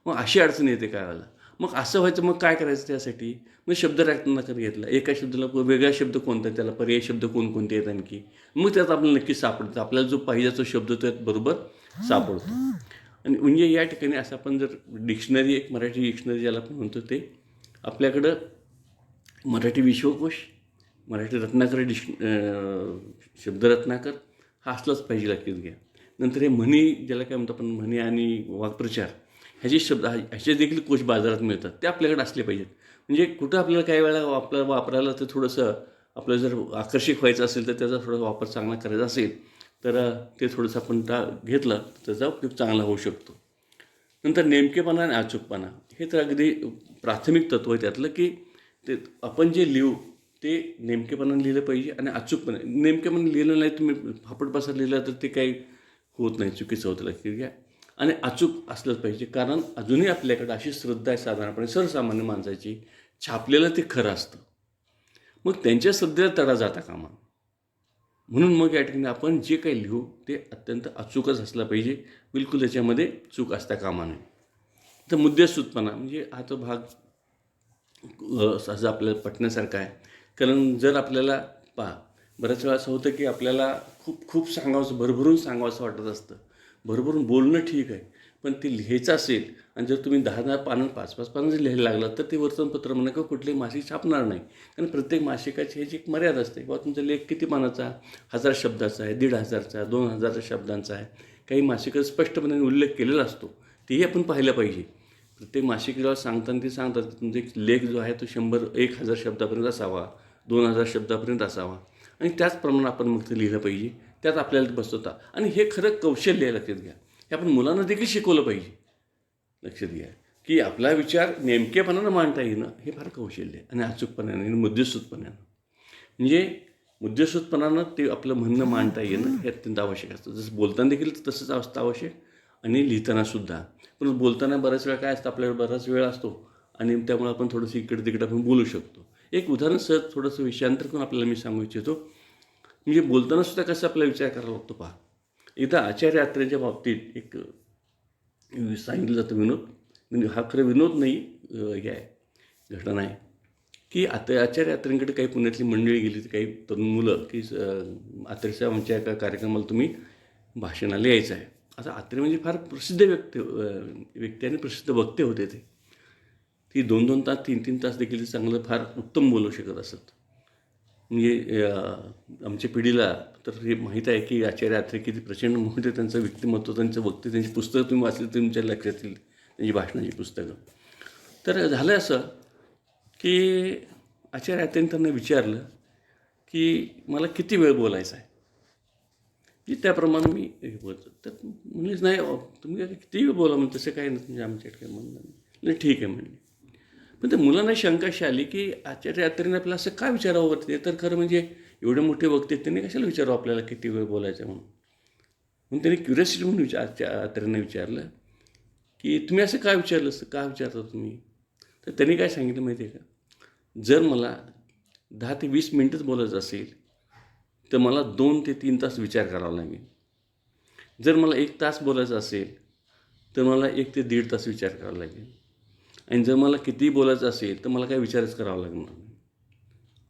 A: मग अशी अडचण येते काय वेळेला. मग असं व्हायचं, मग काय करायचं त्यासाठी, मग शब्द रत्नाकर घेतला. एका शब्दाला वेगळा शब्द कोणता आहे, त्याला पर्यायी शब्द कोणकोणते आहेत आणखी, मग त्यात आपल्याला नक्की सापडतं. आपल्याला जो पाहिजे तो शब्द त्यात बरोबर सापडतो. आणि म्हणजे या ठिकाणी असं आपण जर डिक्शनरी, एक मराठी डिक्शनरी ज्याला आपण म्हणतो, ते आपल्याकडं मराठी विश्वकोश, मराठी रत्नाकर शब्दरत्नाकर हा असलाच पाहिजे लक्षात घ्या. नंतर हे म्हणी ज्याला काय म्हणतो आपण, म्हणी आणि वाक्प्रचार ह्याचे शब्द ह्याचे देखील कोश बाजारात मिळतात, ते आपल्याकडे असले पाहिजेत. म्हणजे कुठं आपल्याला काही वेळा वापरायला तर थोडंसं आपलं जर आकर्षक व्हायचं असेल तर त्याचा थोडा वापर चांगला करायचा असेल तर ते थोडंसं आपण घेतलं तर त्याचा उपयोग चांगला होऊ शकतो. नंतर नेमकेपणा आणि अचूकपणा हे तर अगदी प्राथमिक तत्त्व आहे त्यातलं, की ते आपण जे लिहू ते नेमकेपणाने लिहिलं पाहिजे आणि अचूकपणे. नेमकेपणाने लिहिलं नाही, तुम्ही फापट बसा लिहिलं तर ते काही होत नाही, चुकीचं होतं लक्षात घ्या. आणि अचूक असलंच पाहिजे. कारण अजूनही आपल्याकडं अशी श्रद्धा आहे साधारणपणे सर्वसामान्य माणसाची, छापलेलं ते खरं असतं. मग त्यांच्या श्रद्धेला तडा जाता कामा नये. म्हणून मग या ठिकाणी आपण जे काही लिहू ते अत्यंत अचूकच असलं पाहिजे. बिलकुल त्याच्यामध्ये चूक असता कामा नये. तर मुद्देसूदपणा म्हणजे हा तो भाग असं आपल्याला पटण्यासारखा आहे. कारण जर आपल्याला पहा, बऱ्याच वेळा असं होतं की आपल्याला खूप खूप सांगावंसं, भरभरून सांगावंसं वाटत असतं. भरभरून बोलणं ठीक आहे, पण ते लिहायचं असेल आणि जर तुम्ही 10-10 पानं, 5-5 पानं जर लिहायला लागलात, तर ते वर्तमानपत्र म्हणा किंवा कुठलेही मासिक छापणार नाही. कारण प्रत्येक मासिकाची ह्याची एक मर्यादा असते. बाबा तुमचा लेख किती पानाचा, 1000 शब्दाचा आहे, 1500चा, 2000 शब्दांचा आहे. काही मासिकात स्पष्टपणे उल्लेख केलेला असतो, तेही आपण पाहिलं पाहिजे. प्रत्येक मासिक जेव्हा सांगताना ते सांगतात की तुमचा एक लेख जो आहे तो 100-1000 शब्दापर्यंत असावा, 2000 शब्दापर्यंत असावा आणि त्याचप्रमाणे आपण मग ते लिहिलं पाहिजे. त्यात आपल्याला बसवता आणि हे खरं कौशल्य आहे, लक्षात घ्या. हे आपण मुलांना देखील शिकवलं पाहिजे. लक्षात घ्या की आपला विचार नेमकेपणानं मांडता येणं हे फार कौशल्य आहे आणि अचूकपणाने आणि मुद्देसूदपणानं. म्हणजे मुद्देसूदपणानं ते आपलं म्हणणं मांडता येणं हे अत्यंत आवश्यक असतं. जसं बोलताना देखील तसंच असतं आवश्यक आणि लिहितानासुद्धा. पण बोलताना बऱ्याच वेळा काय असतं, आपल्याला बराच वेळ असतो आणि त्यामुळे आपण थोडंसं इकडं-तिकडं आपण बोलू शकतो. एक उदाहरण सहज थोडंसं विषयांतर करून आपल्याला मी सांगू इच्छितो. म्हणजे बोलतानासुद्धा कसं आपल्याला विचार करावा लागतो पहा. एकदा आचार्य यात्रेच्या बाबतीत एक सांगितलं जातं विनोद. म्हणजे हा खरं विनोद नाही, हे आहे, घटना आहे की आता आचार्य यात्रेकडे काही पुण्यातली मंडळी गेली, काही तरुण मुलं की आत्रेच्या आमच्या एका कार्यक्रमाला तुम्ही भाषणाला यायचं आहे. आता आत्रे म्हणजे फार प्रसिद्ध व्यक्ती आणि प्रसिद्ध वक्ते होते ते. ती 2-2 तास, 3-3 तास देखील ते चांगलं फार उत्तम बोलू शकत असत. म्हणजे आमच्या पिढीला तर हे माहीत आहे की आचार्य अत्रे किती प्रचंड मोठे त्यांचं व्यक्तिमत्व, त्यांचं वक्ते, त्यांची पुस्तकं तुम्ही वाचली तुमच्या लक्षात येईल, त्यांची भाषणाची पुस्तकं. तर झालं असं की आचार्य अत्रेंनी त्यांना विचारलं की मला किती वेळ बोलायचा आहे. की त्याप्रमाणे मी हे बोलतो. तर म्हणलेच नाही तुम्ही काय कितीही बोला म्हणजे तसं काही नाही, म्हणजे आमच्याकडे म्हणणं नाही. ठीक आहे म्हणले. पण त्या मुलांना शंका अशी आली की आचार्य अत्रेंनी आपल्याला असं का विचारावं वरती. ते तर खरं म्हणजे एवढे मोठे वक्ते त्यांनी कशाला विचारावं आपल्याला किती वेळ बोलायचं म्हणून. म्हणून त्यांनी क्युरियोसिटी म्हणून अत्रेंना विचारलं की तुम्ही असं का विचारलं, असं का विचारता तुम्ही. तर त्यांनी काय सांगितलं माहिती आहे का, जर मला 10 ते 20 मिनटंच बोलायचं असेल तर मला 2 ते 3 तास विचार करावा लागेल. जर मला 1 तास बोलायचं असेल तर मला 1 ते 1.5 तास विचार करावा लागेल. आणि जर मला कितीही बोलायचं असेल तर मला काही विचारच करावा लागणार नाही.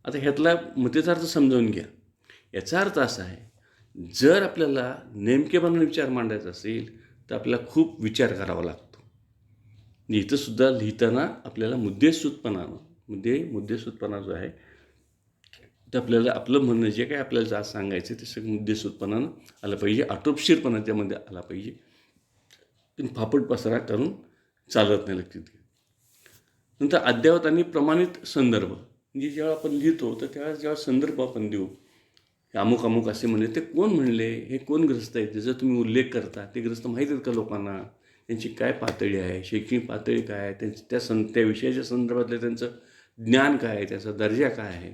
A: आता ह्यातला मतेचा अर्थ समजावून घ्या. याचा अर्थ असा आहे, जर आपल्याला नेमकेपणाने विचार मांडायचा असेल तर आपल्याला खूप विचार करावा लागतो. इथंसुद्धा लिहिताना आपल्याला मुद्देसूदपणा जो आहे तर आपल्याला आपलं म्हणणं जे काही आपल्याला आज सांगायचं ते सगळं मुद्देसूदपणानं आलं पाहिजे, आटोपशीरपणा त्यामध्ये आला पाहिजे. पण फापट पसारा करून चालत नाही, लक्षात घ्या. नंतर अद्ययावत आणि प्रमाणित संदर्भ. म्हणजे जेव्हा आपण लिहितो तर त्यावेळेस जेव्हा संदर्भ आपण देऊ, अमुक अमुक असे म्हणले, ते कोण म्हणले, हे कोण ग्रस्त आहेत, त्याचा तुम्ही उल्लेख करता, ते ग्रस्त माहीत आहेत का लोकांना, त्यांची काय पातळी आहे, शैक्षणिक पातळी काय आहे, त्या विषयाच्या संदर्भातलं त्यांचं ज्ञान काय आहे, त्याचा दर्जा काय आहे,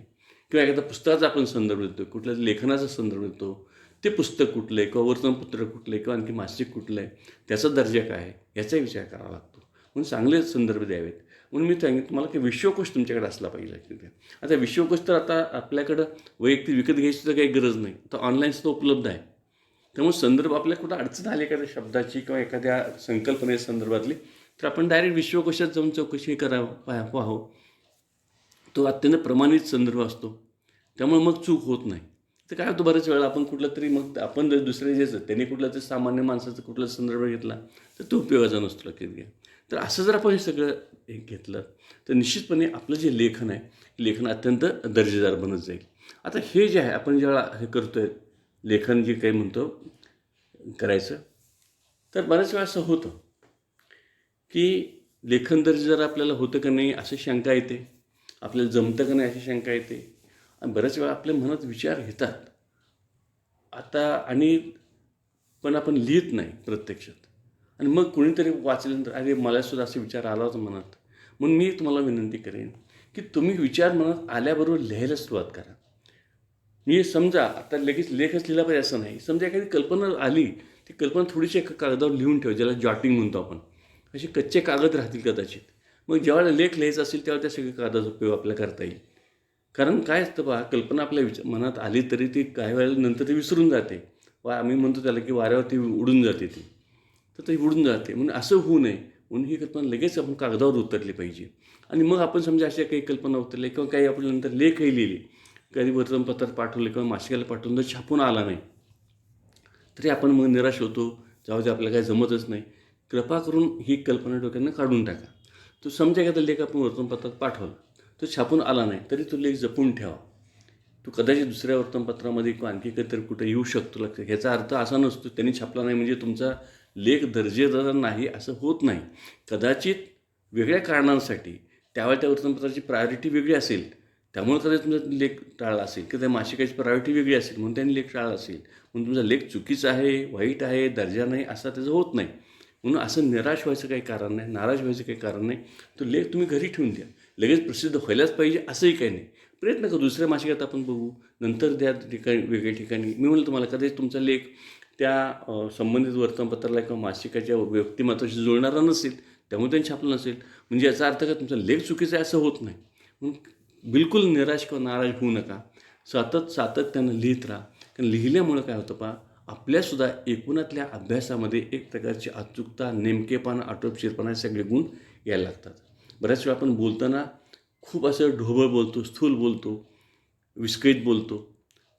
A: किंवा एखाद्या पुस्तकाचा आपण संदर्भ देतो, कुठल्या लेखनाचा संदर्भ देतो, ते पुस्तक कुठलं आहे किंवा वर्तमानपत्र कुठलं आहे किंवा आणखी मासिक कुठलं आहे, त्याचा दर्जा काय आहे याचाही विचार करावा लागतो. म्हणून चांगले संदर्भ द्यावेत. म्हणून मी सांगितलं तुम्हाला की विश्वकोश तुमच्याकडे असला पाहिजे. आता विश्वकोश तर आता आपल्याकडं वैयक्तिक विकत घ्यायची तर काही गरज नाही, तर ऑनलाईनसुद्धा उपलब्ध आहे. त्यामुळे संदर्भ आपल्याला कुठं अडचण आली एखाद्या शब्दाची किंवा एखाद्या संकल्पनेच्या संदर्भातली, तर आपण डायरेक्ट विश्वकोशात जाऊन चौकशी पाहावं. तो अत्यंत प्रमाणित संदर्भ असतो, त्यामुळे मग चूक होत नाही. तर काय होतं, बऱ्याच वेळा आपण कुठलं तरी मग आपण जर दुसरे जे त्यांनी कुठला तरी सामान्य माणसाचा कुठला संदर्भ घेतला तर तो उपयोगाचा नसतो, लक्षात घ्या. तर असं जर आपण हे सगळं घेतलं तर निश्चितपणे आपलं जे लेखन आहे, लेखन अत्यंत दर्जेदार बनत जाईल. आता हे जे आहे आपण जेव्हा हे करतो आहे लेखन, जे काही म्हणतो करायचं, तर बऱ्याच वेळा असं होतं की लेखन दर्जेदार आपल्याला होतं का नाही असं शंका येते, आपल्याला जमतं का नाही अशी शंका येते. आणि बऱ्याच वेळा आपल्या मनात विचार येतात आता, आणि पण आपण लिहित नाही प्रत्यक्षात. आणि मग कुणीतरी वाचल्यानंतर अरे मलासुद्धा असे विचार आला होता मनात. म्हणून मी तुम्हाला विनंती करेन की तुम्ही विचार मनात आल्याबरोबर लिहायला सुरुवात करा. मी समजा आता लगेच लेखच लिहिला पाहिजे असं नाही. समजा एखादी कल्पना आली, ती कल्पना थोडीशी एका कागदावर लिहून ठेवा, ज्याला जॉटिंग म्हणतो आपण. असे कच्चे कागद राहतील कदाचित. मग जेव्हा लेख लिहायचा असेल तेव्हा त्या सगळ्या कागदाचा उपयोग आपल्याला करता येईल. कारण काय असतं पहा, कल्पना आपल्या मनात आली तरी ती काही वेळेला नंतर ती विसरून जाते. आम्ही म्हणतो त्याला की वाऱ्यावरती उडून जाते ती. तर ती उडून जाते. म्हणून असं होऊ नये म्हणून ही कल्पना लगेच आपण कागदावर उतरली पाहिजे. आणि मग आपण समजा अशा काही कल्पना उतरल्या किंवा काही आपण नंतर लेखही लिहिले, कधी वर्तमानपत्रात पाठवले किंवा मासिकाला पाठवून जर छापून आला नाही तरी आपण मग निराश होतो. जाऊ दे, आपल्याला काही जमतच नाही. कृपा करून ही कल्पना डोक्यानं काढून टाका. तो समजा एखादा लेख आपण वर्तमानपत्रात पाठवला, तो छापून आला नाही तरी तो लेख जपून ठेवा. तो कदाचित दुसऱ्या वर्तमानपत्रामध्ये किंवा आणखी काहीतरी कुठे येऊ शकतो. लक्षात, ह्याचा अर्थ असा नसतो त्यांनी छापला नाही म्हणजे तुमचा लेख दर्जेदार नाही, असं होत नाही. कदाचित वेगळ्या कारणांसाठी त्यावेळेला त्या वर्तमानपत्राची प्रायोरिटी वेगळी असेल, त्यामुळे कदाचित तुमचा लेख टाळला असेल किंवा त्या मासिकाची प्रायोरिटी वेगळी असेल म्हणून त्यांनी लेख टाळला असेल. म्हणून तुमचा लेख चुकीचा आहे, वाईट आहे, दर्जा नाही असा त्याचं होत नाही. म्हणून असं निराश व्हायचं काही कारण नाही, नाराज व्हायचं काही कारण नाही. तो लेख तुम्ही घरी ठेवून द्या. लगेच प्रसिद्ध व्हायलाच पाहिजे असंही काही नाही. प्रयत्न करू, दुसऱ्या मासिकात आपण बघू, नंतर त्या ठिकाणी वेगळ्या ठिकाणी. मी म्हणलं तुम्हाला कदाचित तुमचा लेख त्या संबंधित वर्तमानपत्राला किंवा मासिकाच्या व्यक्तिमत्वाशी जुळणारा नसेल, त्यामुळे त्यांनी छापलं नसेल. म्हणजे याचा अर्थ का तुमचा लेख चुकीचा आहे असं होत नाही. म्हणून बिलकुल निराश किंवा नाराज होऊ नका. सातत्यानं लिहित राहा. कारण लिहिल्यामुळं काय होतं पहा, आपल्यासुद्धा एकूणातल्या अभ्यासामध्ये एक प्रकारची अचूकता, नेमकेपणा, आटोपशीरपणा हे सगळे गुण यायला लागतात. बऱ्याच वेळा आपण बोलताना खूप असं ढोबळ बोलतो, स्थूल बोलतो, विस्कळीत बोलतो.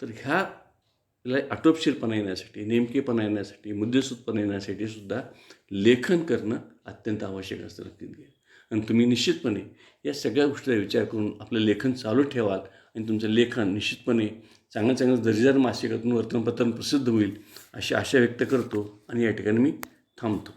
A: तर ह्याला आटोपशीरपणा येण्यासाठी, नेमकेपणा येण्यासाठी, मुद्देसूदपणा येण्यासाठी सुद्धा लेखन करणं अत्यंत आवश्यक असतं. लक्षात घ्या. आणि तुम्ही निश्चितपणे या सगळ्या गोष्टीचा विचार करून आपलं लेखन चालू ठेवाल आणि तुमचं लेखन निश्चितपणे चांगलं चांगलं दर्जेदार मासिकातून वर्तमानपत्रातून प्रसिद्ध होईल अशी आशा व्यक्त करतो आणि या ठिकाणी मी थांबतो.